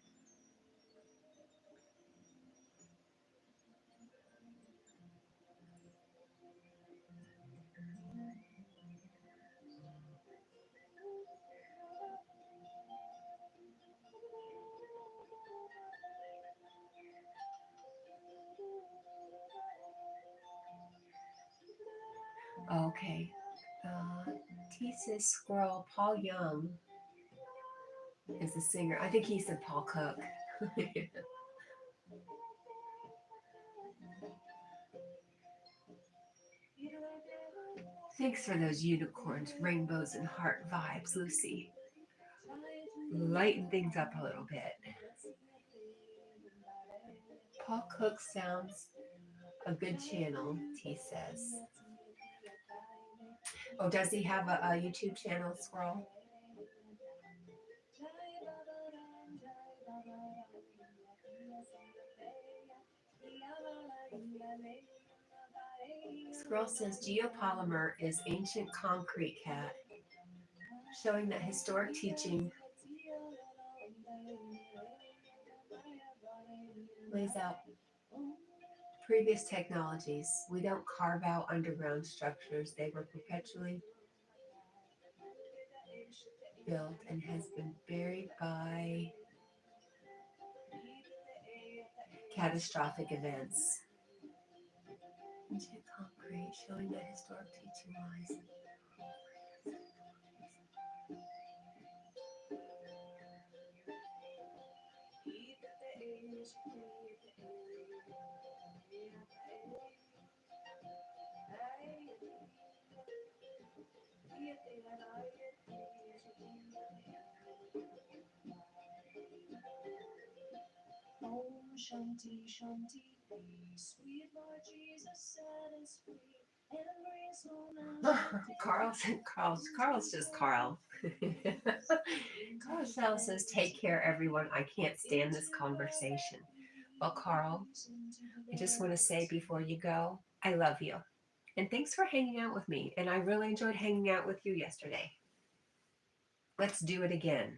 Okay. T says Squirrel. Paul Young is the singer. I think he said Paul Cook. Thanks for those unicorns, rainbows, and heart vibes, Lucy. Lighten things up a little bit. Paul Cook sounds a good channel, T says. Oh, does he have a YouTube channel, Squirrel? Squirrel says geopolymer is ancient concrete, Cat, showing that historic teaching lays out previous technologies. We don't carve out underground structures. They were perpetually built and has been buried by catastrophic events. Ancient concrete showing that historic teaching lies. Om Shanti Shanti, peace, sweet Lord Jesus set us free. Carl's just Carl. Carl says, take care, everyone. I can't stand this conversation. Well, Carl, I just want to say before you go, I love you. And thanks for hanging out with me. And I really enjoyed hanging out with you yesterday. Let's do it again.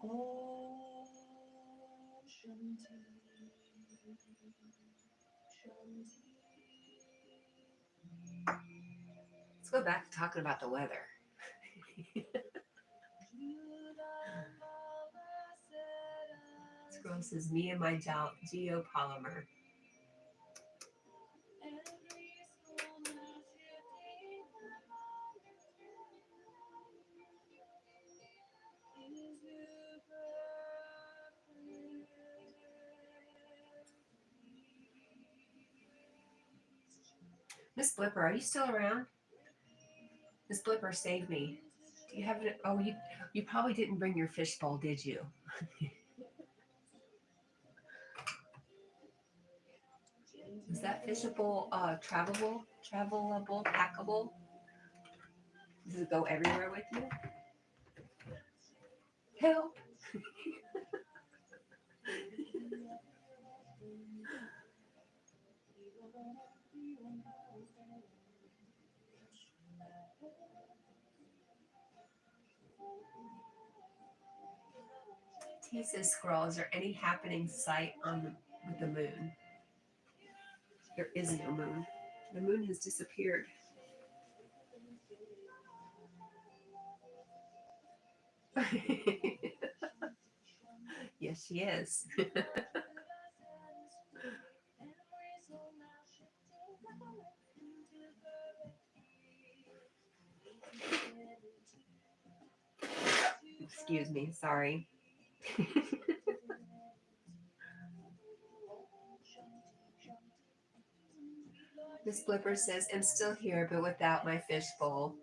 Om Shanti Shanti. Let's go back to talking about the weather. Scroll says, me and my geopolymer. Miss Blipper, are you still around? Miss Blipper, save me. Do you have it? Oh, you probably didn't bring your fishbowl, did you? Is that fishable travelable, packable? Does it go everywhere with you? Help! T says, Squirrel, is there any happening sight with the moon? There is no moon. The moon has disappeared. Yes, she is. Excuse me, sorry. Miss Blipper says, I'm still here, but without my fishbowl.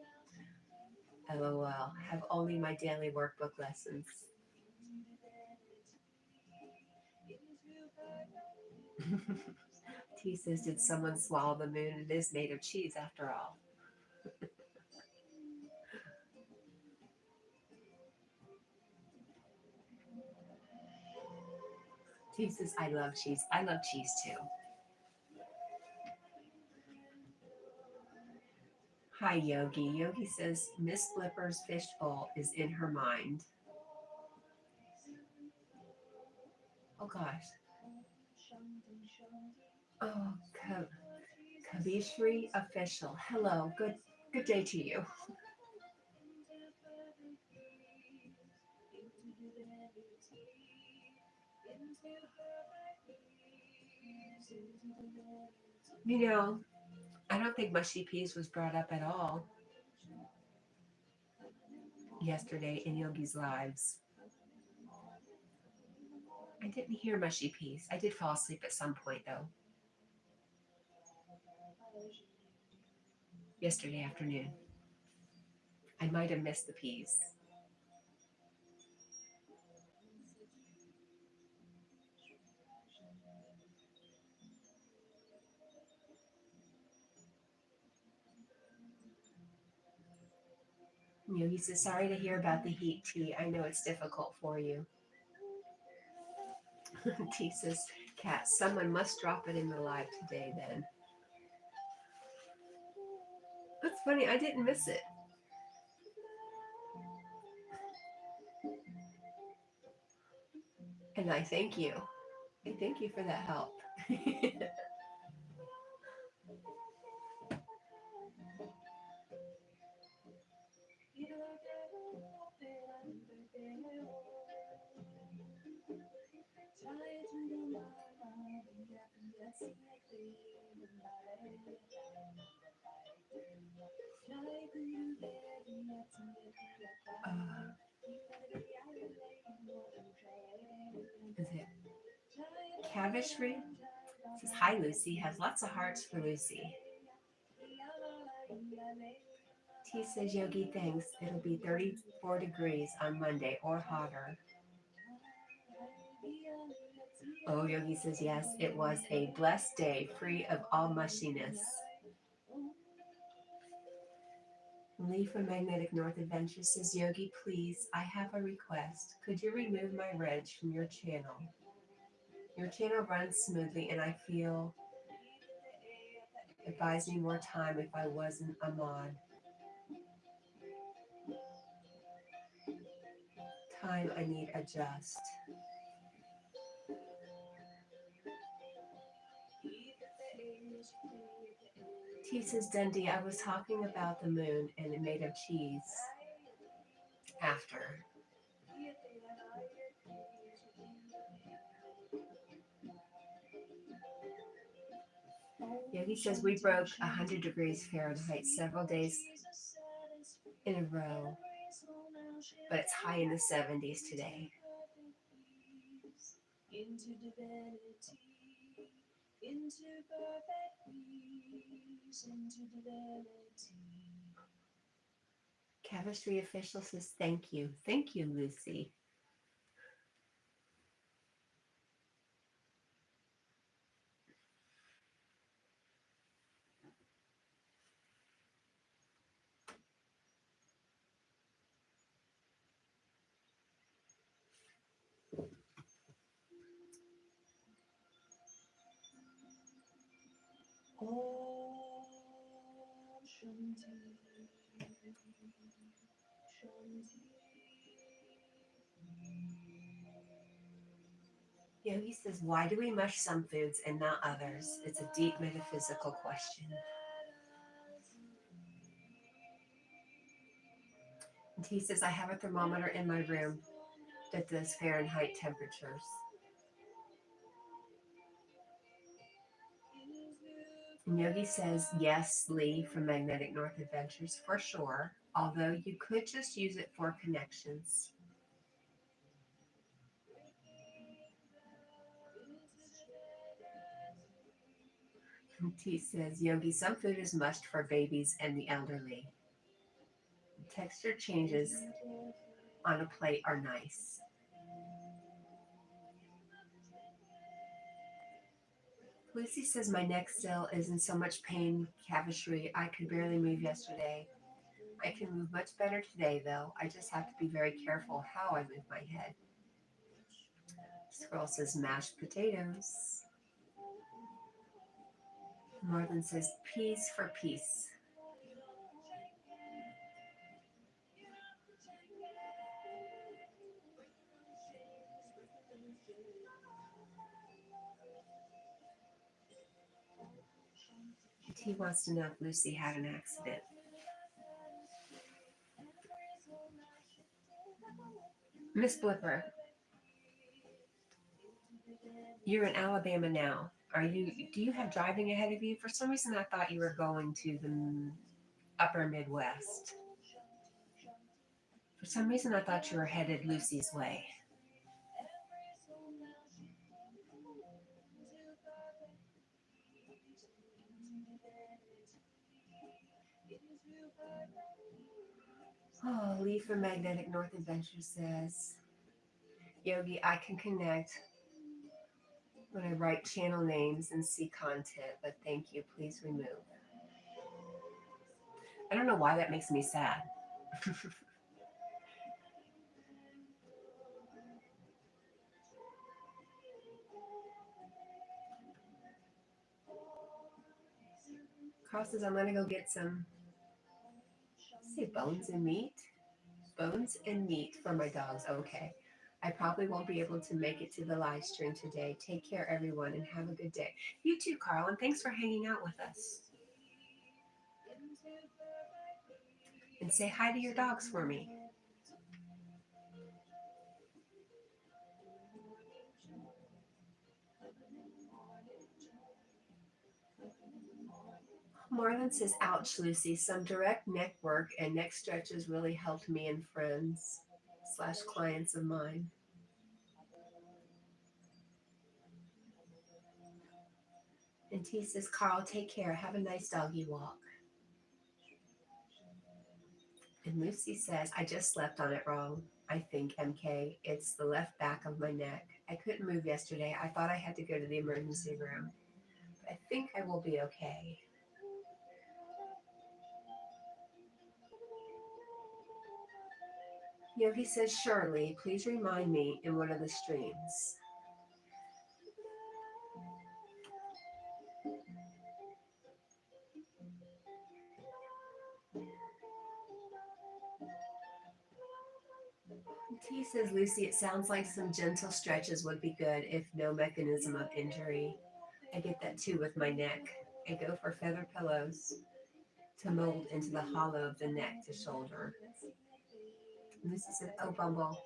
LOL. Have only my daily workbook lessons. T says, did someone swallow the moon? It is made of cheese after all. T says, I love cheese. I love cheese too. Hi, Yogi. Yogi says, Miss Blipper's fishbowl is in her mind. Oh, gosh. Oh, Kavishri Official. Hello. Good day to you. You know, I don't think mushy peas was brought up at all yesterday in Yogi's lives. I didn't hear mushy peas. I did fall asleep at some point, though, yesterday afternoon. I might have missed the peas. Yogi says, sorry to hear about the heat, T. I know it's difficult for you. T says, Cat, someone must drop it in the live today then. That's funny, I didn't miss it. And I thank you. I thank you for that help. Is it Cavishry? Says, hi, Lucy. Has lots of hearts for Lucy. T says, Yogi, thanks. It'll be 34 degrees on Monday or hotter. Oh, Yogi says, yes, it was a blessed day, free of all mushiness. Lee from Magnetic North Adventure says, Yogi, please, I have a request. Could you remove my wrench from your channel? Your channel runs smoothly, and I feel it buys me more time if I wasn't a mod. Time I need adjust. T says, Dundee, I was talking about the moon and it made of cheese after. Yogi says, we broke 100 degrees Fahrenheit several days in a row, but it's high in the 70s today. Chemistry official says, thank you. Thank you, Lucy. Oh, Shanti, Shanti. Yogi says, why do we mush some foods and not others? It's a deep metaphysical question. And he says, I have a thermometer in my room that does Fahrenheit temperatures. And Yogi says, yes, Lee from Magnetic North Adventures, for sure. Although you could just use it for connections. And T says, Yogi, some food is must for babies and the elderly. The texture changes on a plate are nice. Lucy says, my neck still is in so much pain, Cavishry. I could barely move yesterday. I can move much better today, though. I just have to be very careful how I move my head. Squirrel says, mashed potatoes. Marlin says, peas for peace. He wants to know if Lucy had an accident. Miss Blipper, you're in Alabama now. Do you have driving ahead of you? For some reason, I thought you were going to the upper Midwest. For some reason, I thought you were headed Lucy's way. Oh, Lee from Magnetic North Adventure says, Yogi, I can connect when I write channel names and see content, but thank you. Please remove. I don't know why that makes me sad. Carl says, I'm going to go get some, say, bones and meat. Bones and meat for my dogs. Okay. I probably won't be able to make it to the live stream today. Take care, everyone, and have a good day. You too, Carl, and thanks for hanging out with us. And say hi to your dogs for me. Marlon says, ouch, Lucy. Some direct neck work and neck stretches really helped me and friends / clients of mine. And T says, Carl, take care. Have a nice doggy walk. And Lucy says, I just slept on it wrong. I think, MK. It's the left back of my neck. I couldn't move yesterday. I thought I had to go to the emergency room. But I think I will be okay. Yogi says, Shirley, please remind me in one of the streams. T says, Lucy, it sounds like some gentle stretches would be good if no mechanism of injury. I get that too with my neck. I go for feather pillows to mold into the hollow of the neck to shoulder. Lucy said, oh, Bumble.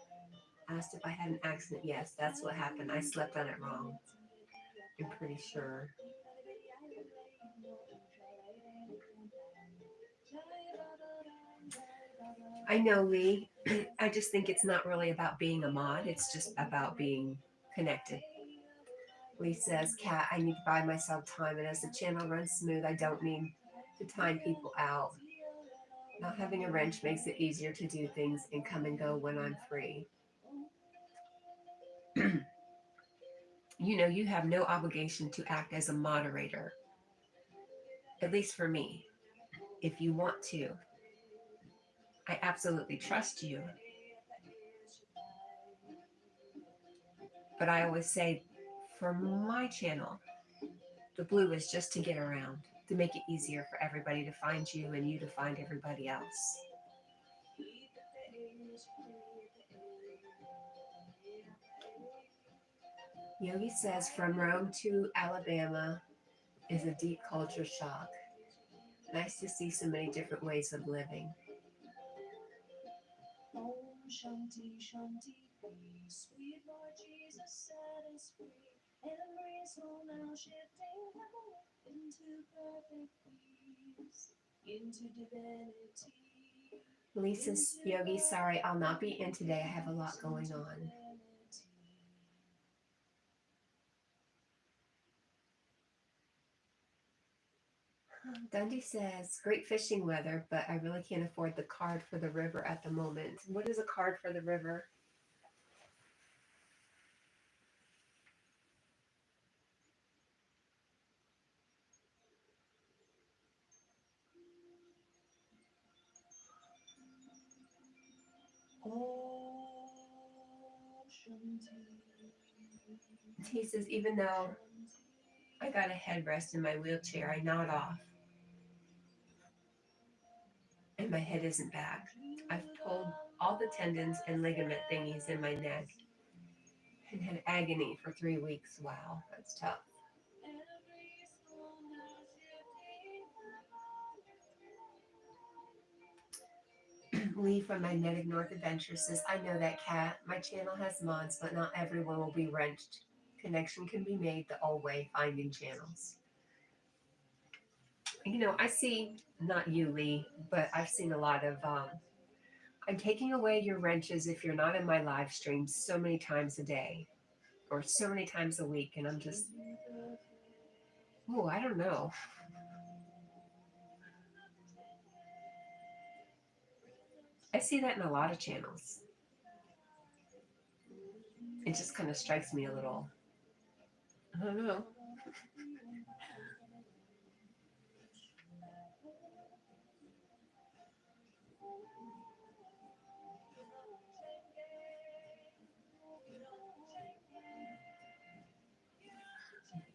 Asked if I had an accident. Yes, that's what happened. I slept on it wrong. I'm pretty sure. I know, Lee. I just think it's not really about being a mod. It's just about being connected. Lee says, Cat, I need to buy myself time, and as the channel runs smooth, I don't need to time people out. Not having a wrench makes it easier to do things and come and go when I'm free. You know, you have no obligation to act as a moderator, at least for me. If you want to, I absolutely trust you. But I always say, for my channel, the blue is just to get around, to make it easier for everybody to find you and you to find everybody else. Yogi says, from Rome to Alabama is a deep culture shock. Nice to see so many different ways of living. Shanti, Shanti, peace, sweet Lord Jesus set us free. Every soul now shifting heaven into perfect peace, into divinity. Lisa's Yogi, sorry, I'll not be in today. I have a lot going on. Dundee says, great fishing weather, but I really can't afford the card for the river at the moment. What is a card for the river? He says, even though I got a headrest in my wheelchair, I nod off. And my head isn't back. I've pulled all the tendons and ligament thingies in my neck and had agony for 3 weeks. Wow, that's tough. Lee from Magnetic North Adventure says, I know that, Cat. My channel has mods, but not everyone will be wrenched. Connection can be made the old way, finding channels. You know, I see, not you, Lee, but I've seen a lot of, I'm taking away your wrenches if you're not in my live streams so many times a day or so many times a week. And I'm just, oh, I don't know. I see that in a lot of channels. It just kind of strikes me a little, I don't know.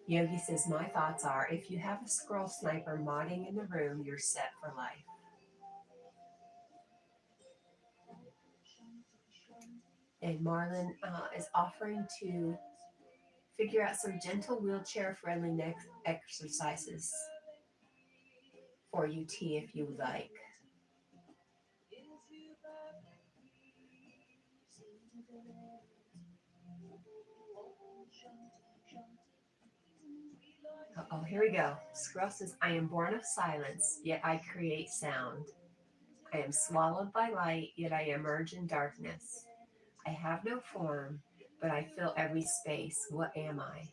Yogi says, my thoughts are if you have a squirrel sniper modding in the room, you're set for life. And Marlon is offering to figure out some gentle wheelchair-friendly neck exercises for you, T, if you would like. Oh, here we go. Squirrel says, I am born of silence, yet I create sound. I am swallowed by light, yet I emerge in darkness. I have no form, but I fill every space. What am I?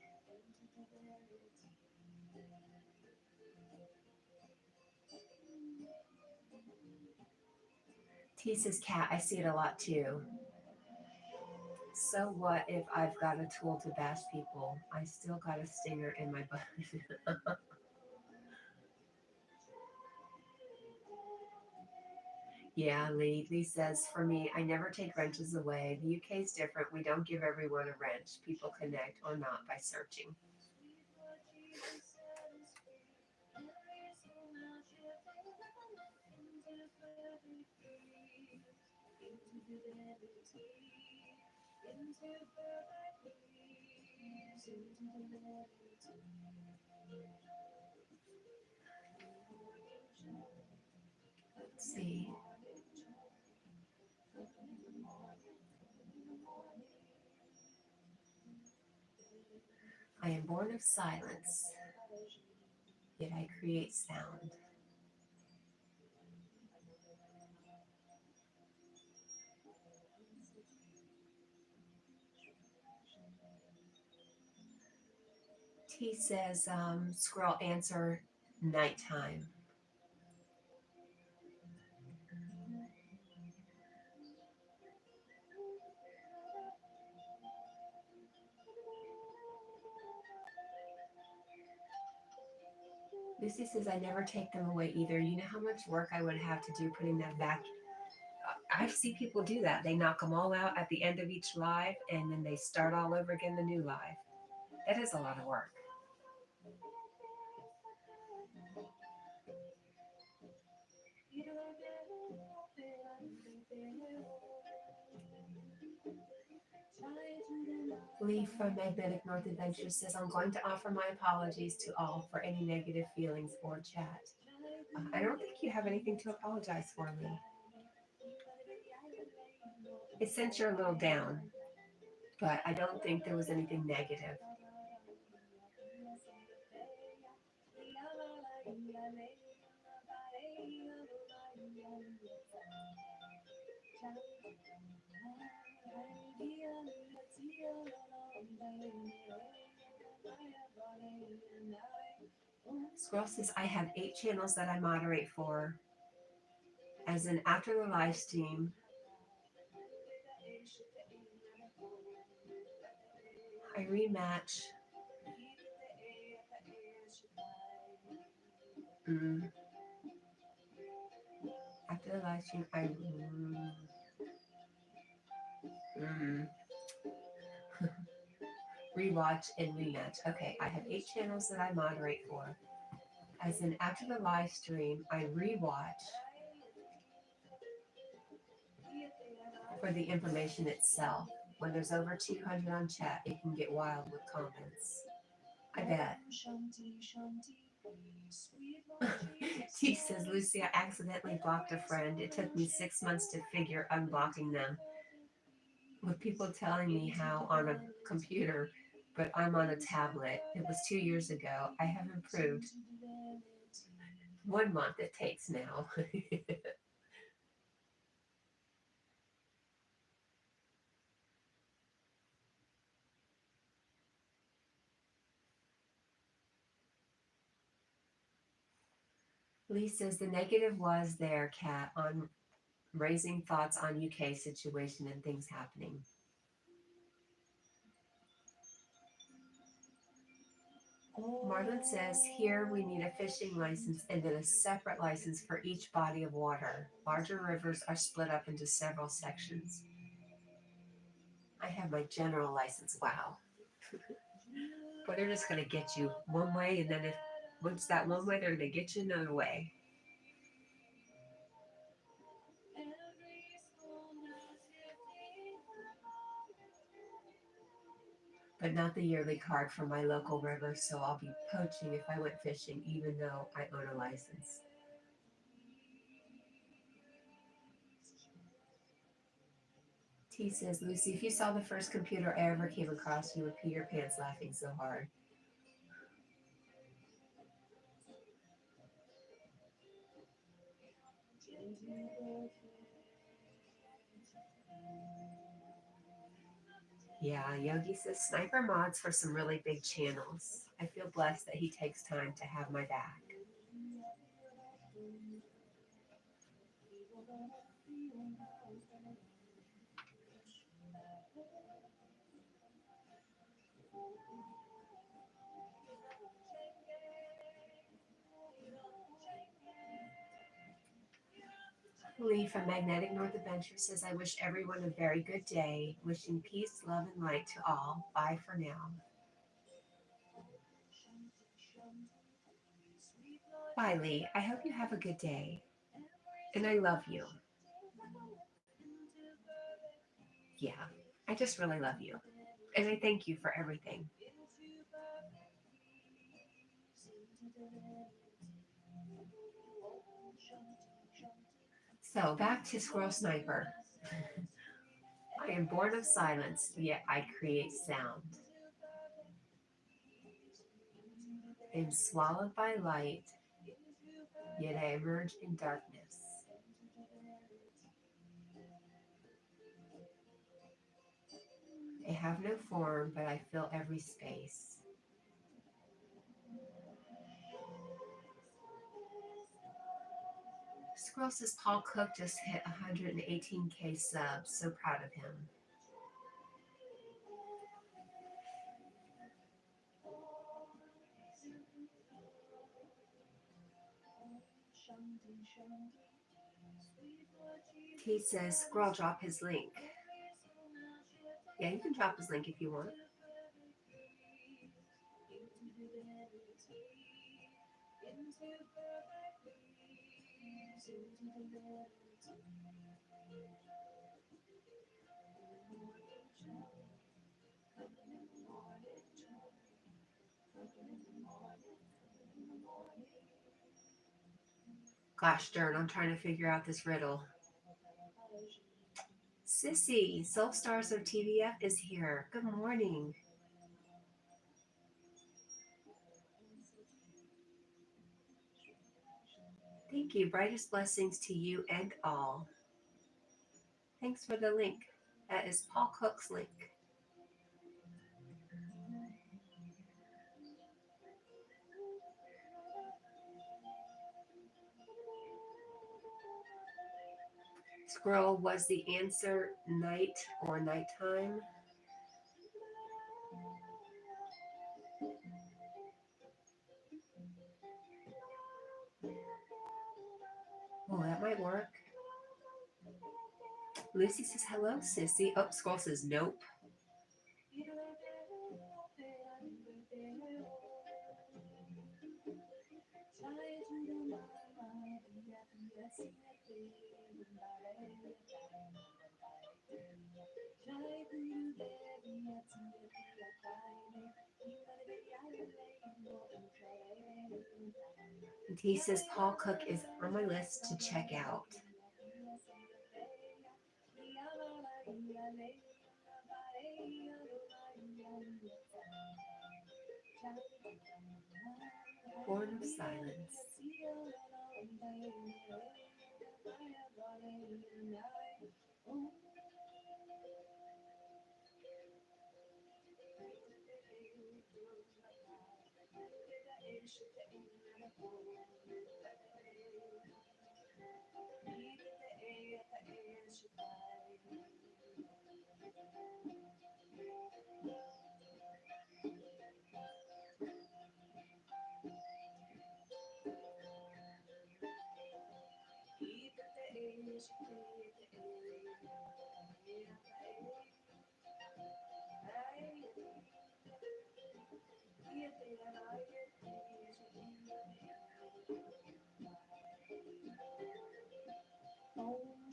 T says, Cat, I see it a lot too. So what if I've got a tool to bash people? I still got a stinger in my butt. Yeah, Lee. Lee says, for me, I never take wrenches away. The UK is different. We don't give everyone a wrench. People connect or not by searching. Let's see. I am born of silence, yet I create sound. T says, squirrel answer nighttime. Lucy says, I never take them away either. You know how much work I would have to do putting them back. I see people do that. They knock them all out at the end of each live and then they start all over again the new live. That is a lot of work. Lee from Magnetic North Adventure says, I'm going to offer my apologies to all for any negative feelings or chat. I don't think you have anything to apologize for, Lee. It sent you a little down, but I don't think there was anything negative. Squirrel says, I have 8 channels that I moderate for. As in, after the live stream, I rematch. After the live stream, I rewatch and rematch. Okay, I have 8 channels that I moderate for. As in, after the live stream, I rewatch for the information itself. When there's over 200 on chat, it can get wild with comments. I bet. She says, Lucy, I accidentally blocked a friend. It took me 6 months to figure unblocking them. With people telling me how on a computer, but I'm on a tablet. It was 2 years ago. I have improved. 1 month it takes now. Lee says the negative was there, Cat, on raising thoughts on UK situation and things happening. Marlon says, here we need a fishing license and then a separate license for each body of water. Larger rivers are split up into several sections. I have my general license. Wow. But they're just going to get you one way, and then if once that one way, they're going to get you another way. But not the yearly card for my local river, so I'll be poaching if I went fishing, even though I own a license. T says, Lucy, if you saw the first computer I ever came across, you would pee your pants laughing so hard. Yeah, Yogi says, sniper mods for some really big channels. I feel blessed that he takes time to have my back. Lee from Magnetic North Adventure says, I wish everyone a very good day. Wishing peace, love, and light to all. Bye for now. Bye, Lee. I hope you have a good day. And I love you. Yeah, I just really love you. And I thank you for everything. So back to Squirrel Sniper. I am born of silence, yet I create sound. I am swallowed by light, yet I emerge in darkness. I have no form, but I fill every space. Squirrel says Paul Cook just hit 118K subs. So proud of him. He says Squirrel drop his link. Yeah, you can drop his link if you want. Gosh darn, I'm trying to figure out this riddle. Sissy, Soul Stars of TVF is here. Good morning. Thank you. Brightest blessings to you and all. Thanks for the link. That is Paul Cook's link. Squirrel, was the answer night or nighttime? Oh, that might work. Lucy says, hello, Sissy. Oh, Squirrel says, nope. And he says Paul Cook is on my list to check out. Born of silence.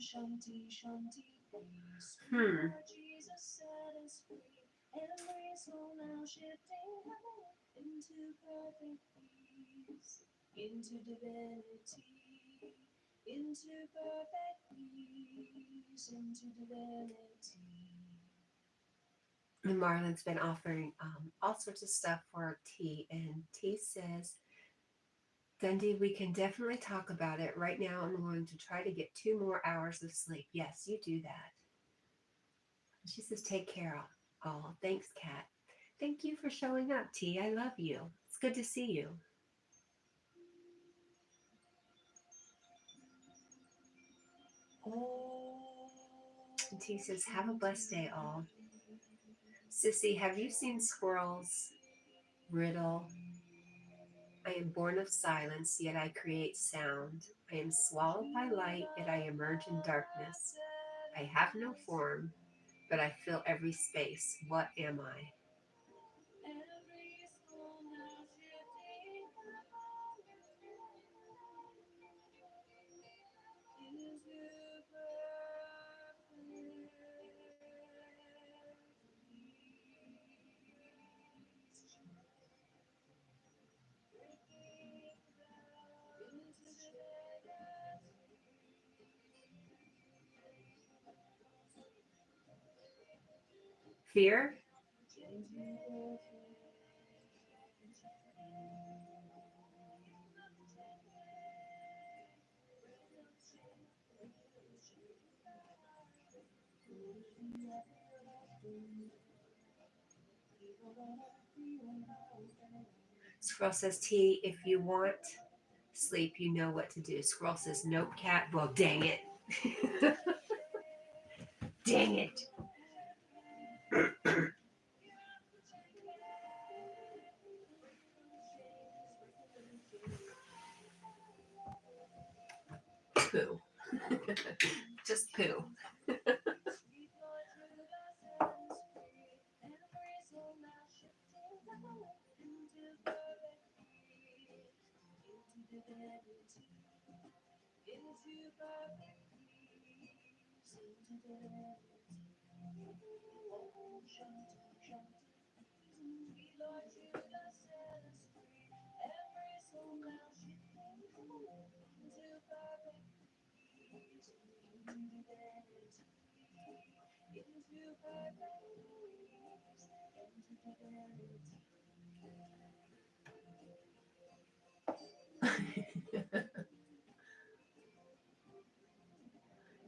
Shanti, Shanti, peace. Hmm. Jesus set us free. Every soul now shifting into perfect peace, into divinity, into perfect peace, into divinity. And Marlon's been offering all sorts of stuff for T, and T says, Dundee, we can definitely talk about it. Right now, I'm going to try to get 2 more hours of sleep. Yes, you do that. She says, take care all. Thanks, Kat. Thank you for showing up, T. I love you. It's good to see you. And T says, have a blessed day, all. Sissy, have you seen Squirrel's riddle? I am born of silence, yet I create sound. I am swallowed by light, yet I emerge in darkness. I have no form, but I fill every space. What am I? Fear? Squirrel says, T, if you want sleep, you know what to do. Squirrel says, nope, Cat. Well, dang it. Dang it. Poo. Just poo.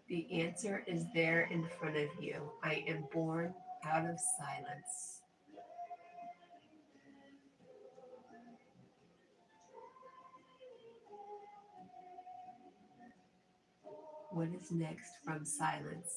The answer is there in front of you. I am born out of silence. What is next from silence?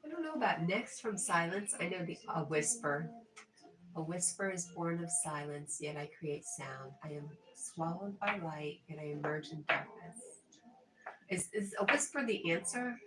I don't know about next from silence. I know a whisper. A whisper is born of silence, yet I create sound. I am swallowed by light, yet I emerge in darkness. Is a whisper the answer?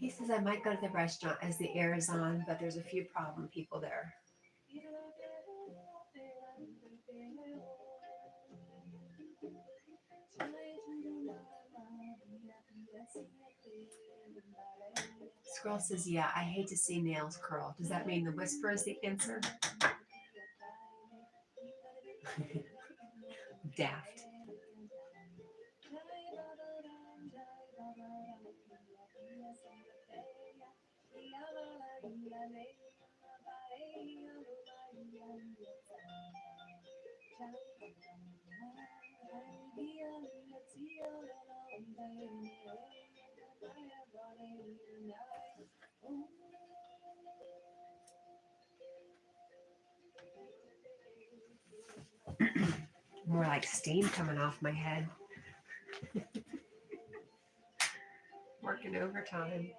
He says I might go to the restaurant as the air is on, but there's a few problem people there. Squirrel says, yeah, I hate to see nails curl. Does that mean the whisper is the answer? Daft. More like steam coming off my head. Working overtime.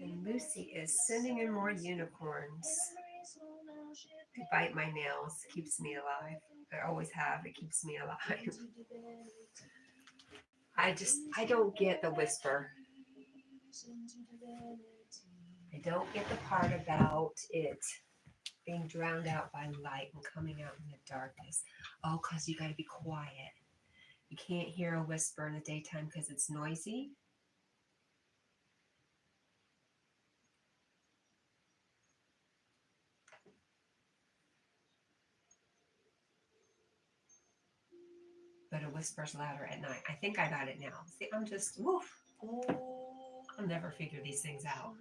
And Lucy is sending in more unicorns. They bite my nails, keeps me alive. I always have, it keeps me alive. I don't get the whisper. I don't get the part about it being drowned out by light and coming out in the darkness. Oh, because you got to be quiet. You can't hear a whisper in the daytime because it's noisy. But a whisper's louder at night. I think I got it now. See, I'm just, woof. I'll never figure these things out.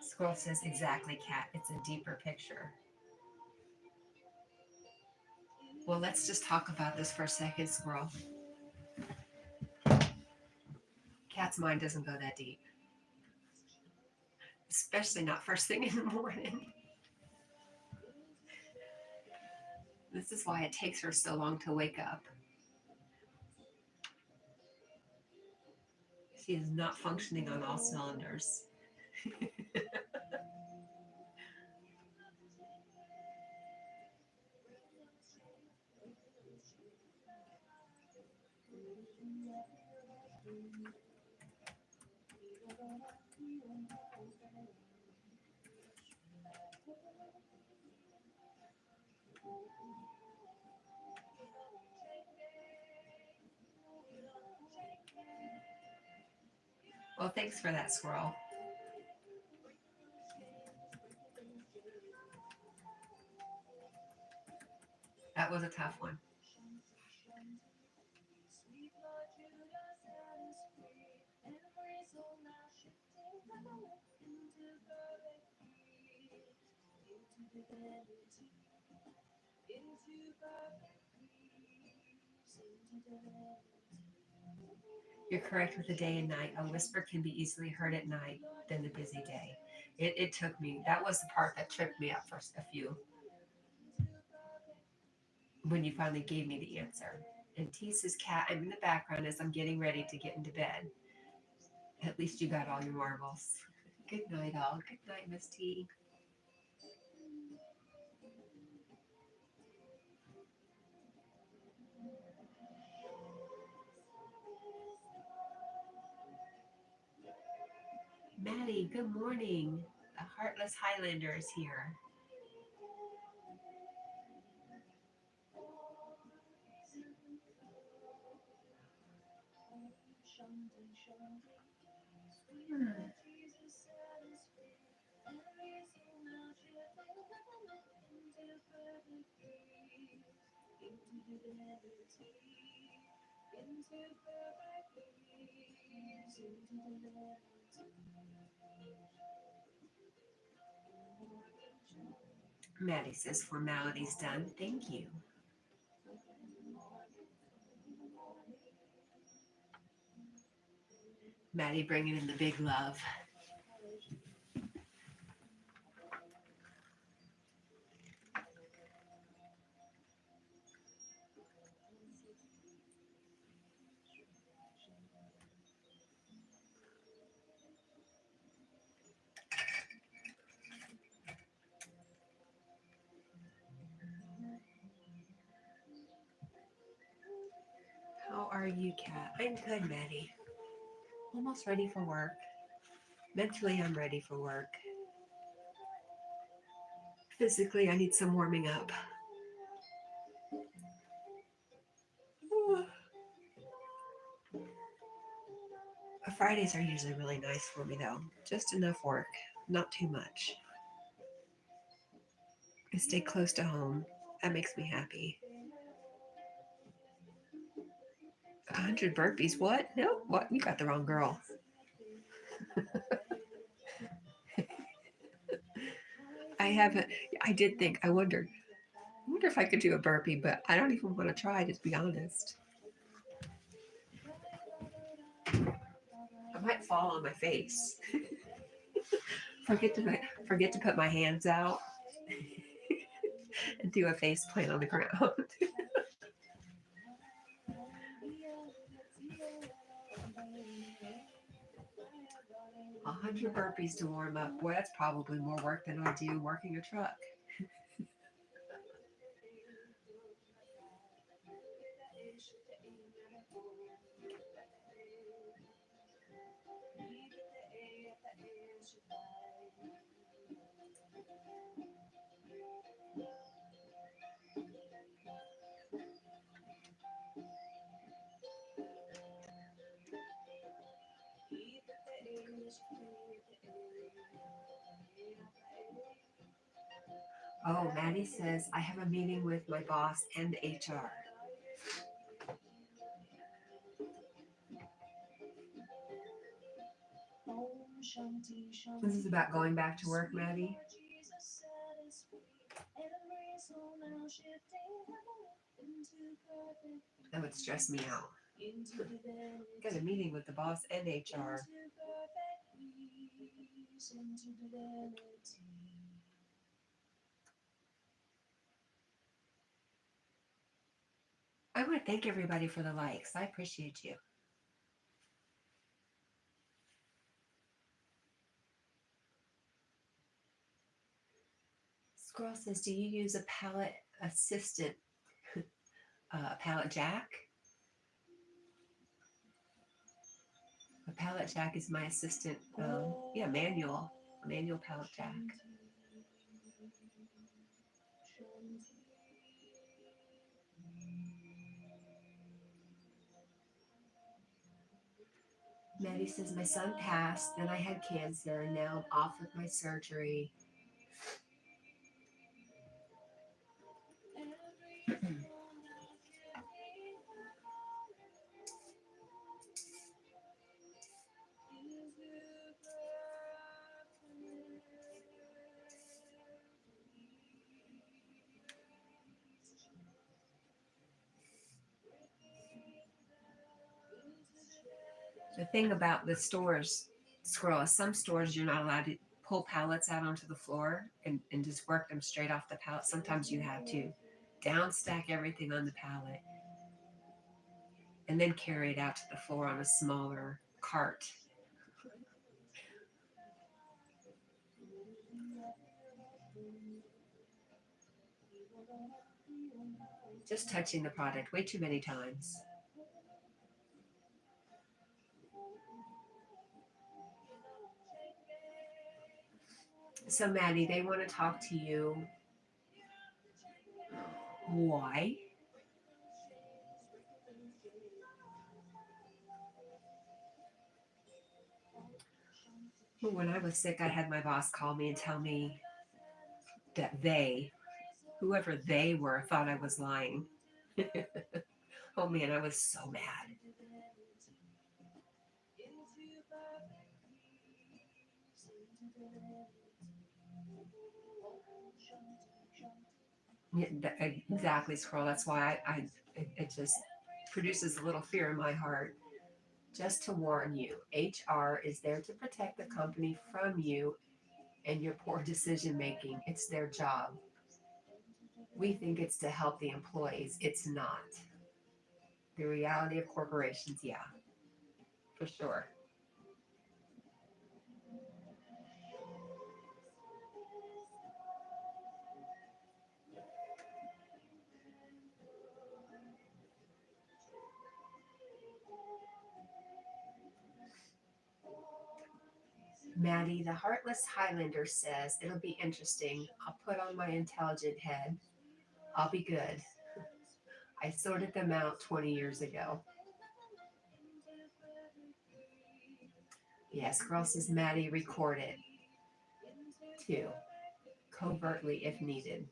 Squirrel says, exactly, Cat. It's a deeper picture. Well, let's just talk about this for a second, Squirrel. Cat's mind doesn't go that deep. Especially not first thing in the morning. This is why it takes her so long to wake up. She is not functioning on all cylinders. Well, thanks for that, Squirrel. That was a tough one. You're correct with the day and night. A whisper can be easily heard at night than the busy day. It took me, that was the part that tripped me up for a few. When you finally gave me the answer. And T says, Cat, I'm in the background as I'm getting ready to get into bed. At least you got all your marbles. Good night, all. Good night, Miss T. Maddie, good morning. The Heartless Highlander is here. Maddie says formality's done. Thank you. Maddie bringing in the big love. How are you, Kat? I'm good, Maddie. Almost ready for work. Mentally, I'm ready for work. Physically, I need some warming up. Fridays are usually really nice for me, though. Just enough work, not too much. I stay close to home. That makes me happy. 100 burpees? What? No, what? You got the wrong girl. I haven't. I did think. I wonder if I could do a burpee, but I don't even want to try. To be honest, I might fall on my face. forget to put my hands out and do a face plant on the ground. 100 burpees to warm up. Boy, that's probably more work than I do working a truck. Oh, Maddie says, I have a meeting with my boss and HR. This is about going back to work, Maddie. That would stress me out. Got a meeting with the boss and HR. I want to thank everybody for the likes. I appreciate you. Squirrel says, do you use a palette assistant, palette jack? A palette jack is my assistant. Yeah, manual palette jack. Maddie says, my son passed, then I had cancer, and now I'm off with my surgery. The thing about the stores, Squirrel, is some stores you're not allowed to pull pallets out onto the floor and just work them straight off the pallet. Sometimes you have to down stack everything on the pallet and then carry it out to the floor on a smaller cart. Just touching the product way too many times. So, Maddie, they want to talk to you. Why? Well, when I was sick, I had my boss call me and tell me that whoever they were, thought I was lying. Oh man, I was so mad. Yeah, exactly, Squirrel. That's why it just produces a little fear in my heart. Just to warn you, HR is there to protect the company from you and your poor decision making. It's their job. We think it's to help the employees. It's not. The reality of corporations, yeah, for sure. Maddie, the heartless Highlander, says it'll be interesting. I'll put on my intelligent head. I'll be good. I sorted them out 20 years ago. Yes, girl says Maddie, record it too, covertly if needed.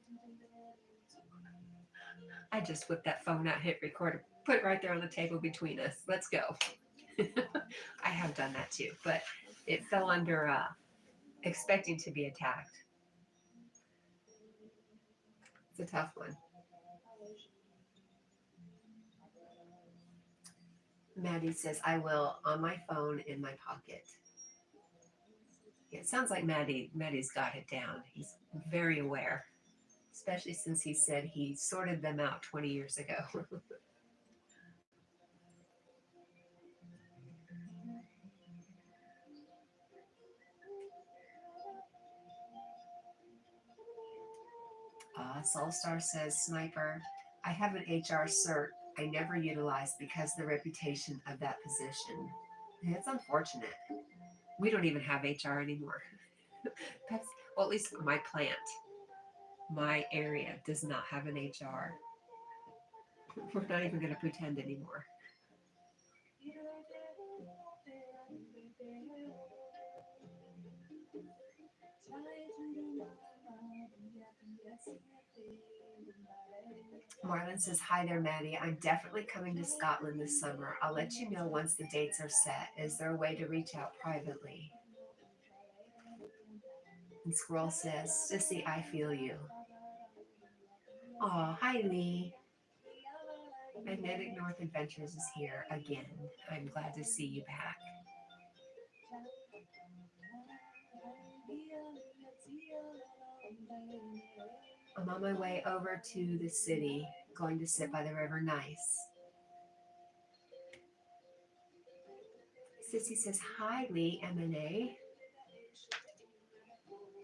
I just whipped that phone out, hit record, put it right there on the table between us. Let's go. I have done that too, but it fell under expecting to be attacked. It's a tough one. Maddie says, I will, on my phone in my pocket. Yeah, it sounds like Maddie's got it down. He's very aware, especially since he said he sorted them out 20 years ago. Soulstar says, Sniper, I have an HR cert I never utilized because of the reputation of that position. It's unfortunate. We don't even have HR anymore. That's, well, at least my plant, my area does not have an HR. We're not even going to pretend anymore. Marlon says, hi there, Maddie. I'm definitely coming to Scotland this summer. I'll let you know once the dates are set. Is there a way to reach out privately? And Squirrel says, Sissy, I feel you. Oh, hi, Lee. Magnetic North Adventures is here again. I'm glad to see you back. I'm on my way over to the city, going to sit by the river. Nice. Sissy says, hi, Lee, M&A.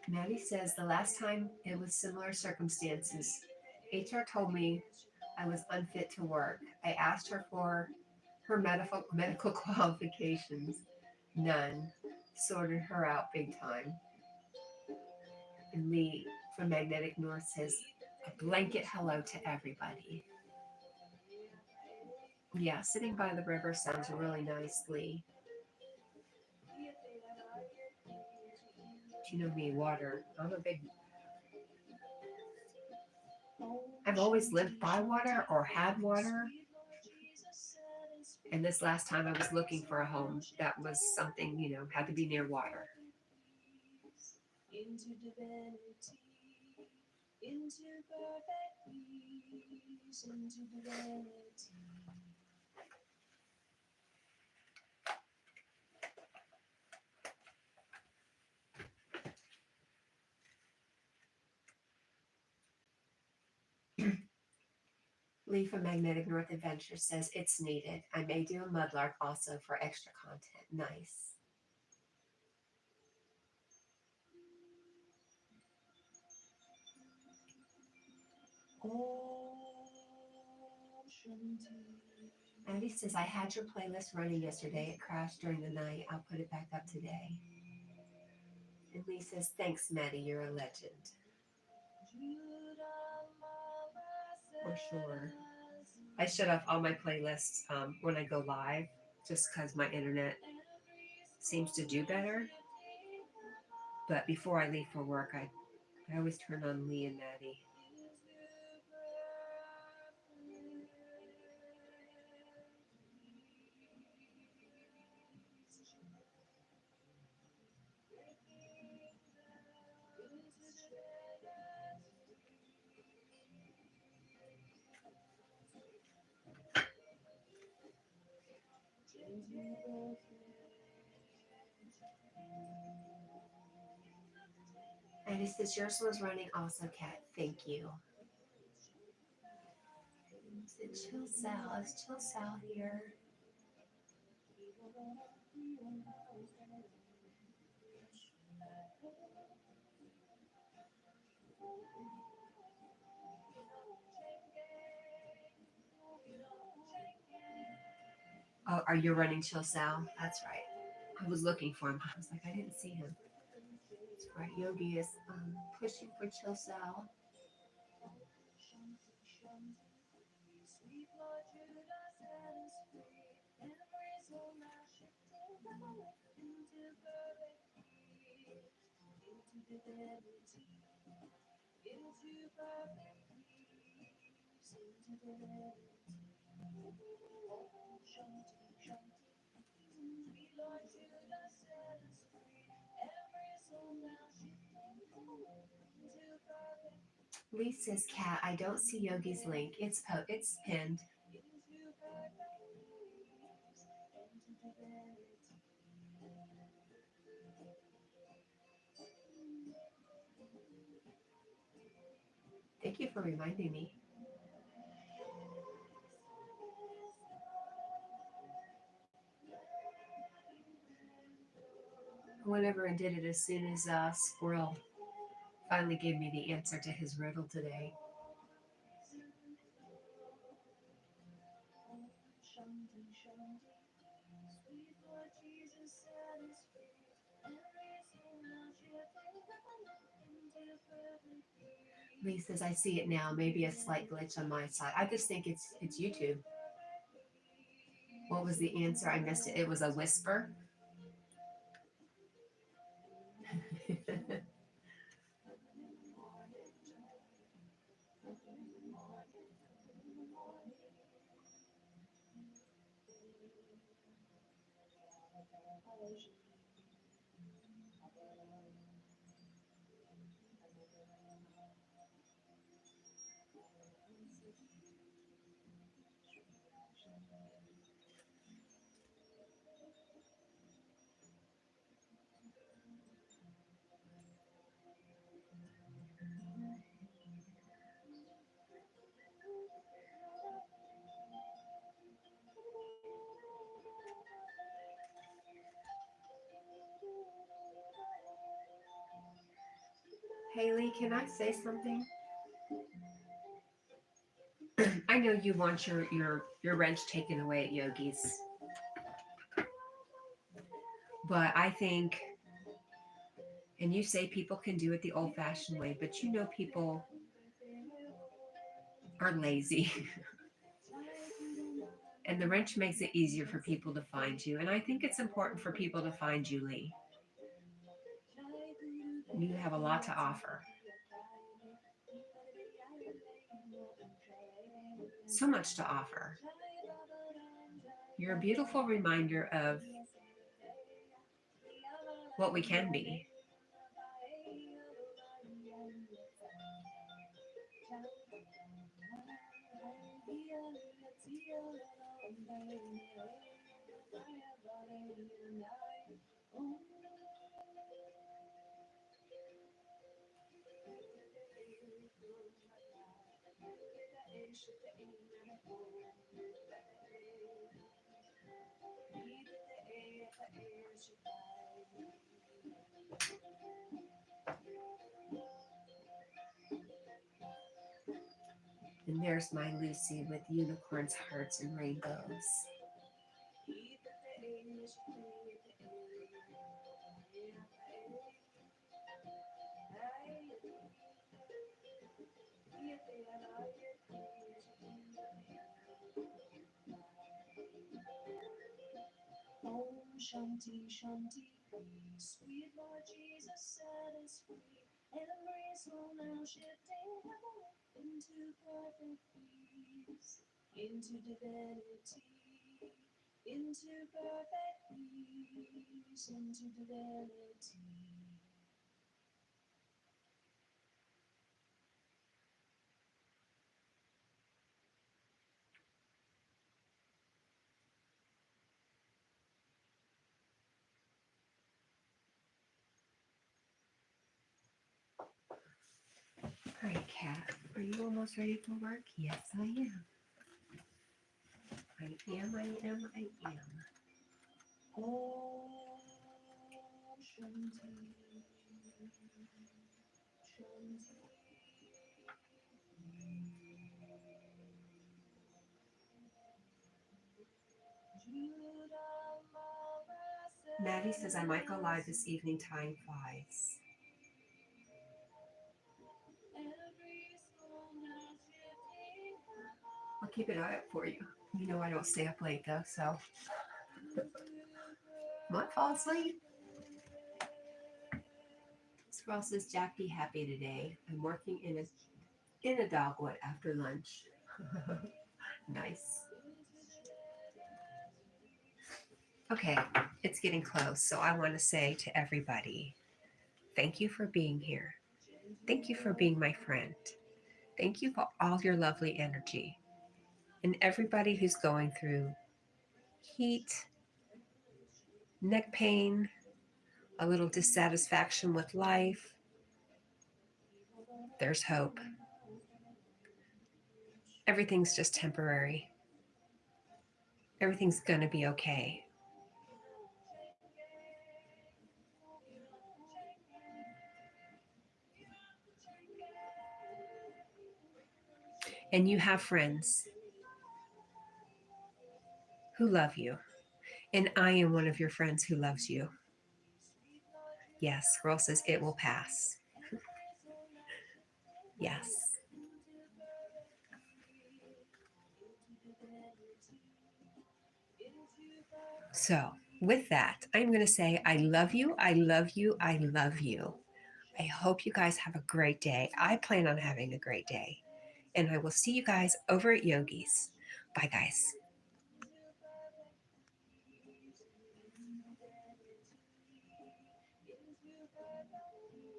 Maddie says, the last time it was similar circumstances, HR told me I was unfit to work. I asked her for her medical qualifications. None. Sorted her out big time. And Lee from Magnetic North says, a blanket hello to everybody. Yeah, sitting by the river sounds really nice, Lee. You know me, water. I've always lived by water or had water. And this last time I was looking for a home that was something, had to be near water. Lee from Magnetic North Adventure says it's needed. I may do a mudlark also for extra content. Nice. Andy says, I had your playlist running yesterday. It crashed during the night. I'll put it back up today. And Lee says, thanks, Maddie. You're a legend. For sure. I shut off all my playlists when I go live just because my internet seems to do better. But before I leave for work, I always turn on Lee and Maddie. And it says yours was running also, Cat. Thank you. Is it Chill Sal? Is Chill Sal here? Oh, are you running Chill Sal? That's right. I was looking for him. I was like, I didn't see him. That's right. Yogi is pushing for Chill Sal. Lee says, Cat, I don't see Yogi's link. It's pinned. Thank you for reminding me. I went over and did it as soon as Squirrel finally gave me the answer to his riddle today. Lee says, I see it now. Maybe a slight glitch on my side. I just think it's YouTube. What was the answer? I missed it. It was a whisper. Haley, can I say something? I know you want your wrench taken away at Yogi's, but I think, and you say people can do it the old-fashioned way, but you know people are lazy. And the wrench makes it easier for people to find you. And I think it's important for people to find you, Lee. You have a lot to offer. So much to offer. You're a beautiful reminder of what we can be. And there's my Lucy with unicorns, hearts, and rainbows. Shanti, Shanti, peace, sweet Lord Jesus set us free. Every soul now shifting heaven into perfect peace, into divinity, into perfect peace, into divinity. Cat, are you almost ready for work? Yes, I am. I am. Om Shanti. Shanti. Maddie says I might go live this evening, time flies. I'll keep an eye out for you. You know I don't stay up late though, so might fall asleep. Squirrel says Jack, be happy today. I'm working in a dogwood after lunch. Nice. Okay, it's getting close, so I want to say to everybody, thank you for being here. Thank you for being my friend. Thank you for all your lovely energy. And everybody who's going through heat, neck pain, a little dissatisfaction with life, there's hope. Everything's just temporary. Everything's going to be okay. And you have friends who love you. And I am one of your friends who loves you. Yes, Squirrel says it will pass. Yes. So, with that, I'm going to say I love you, I love you, I love you. I hope you guys have a great day. I plan on having a great day. And I will see you guys over at Yogi's. Bye, guys.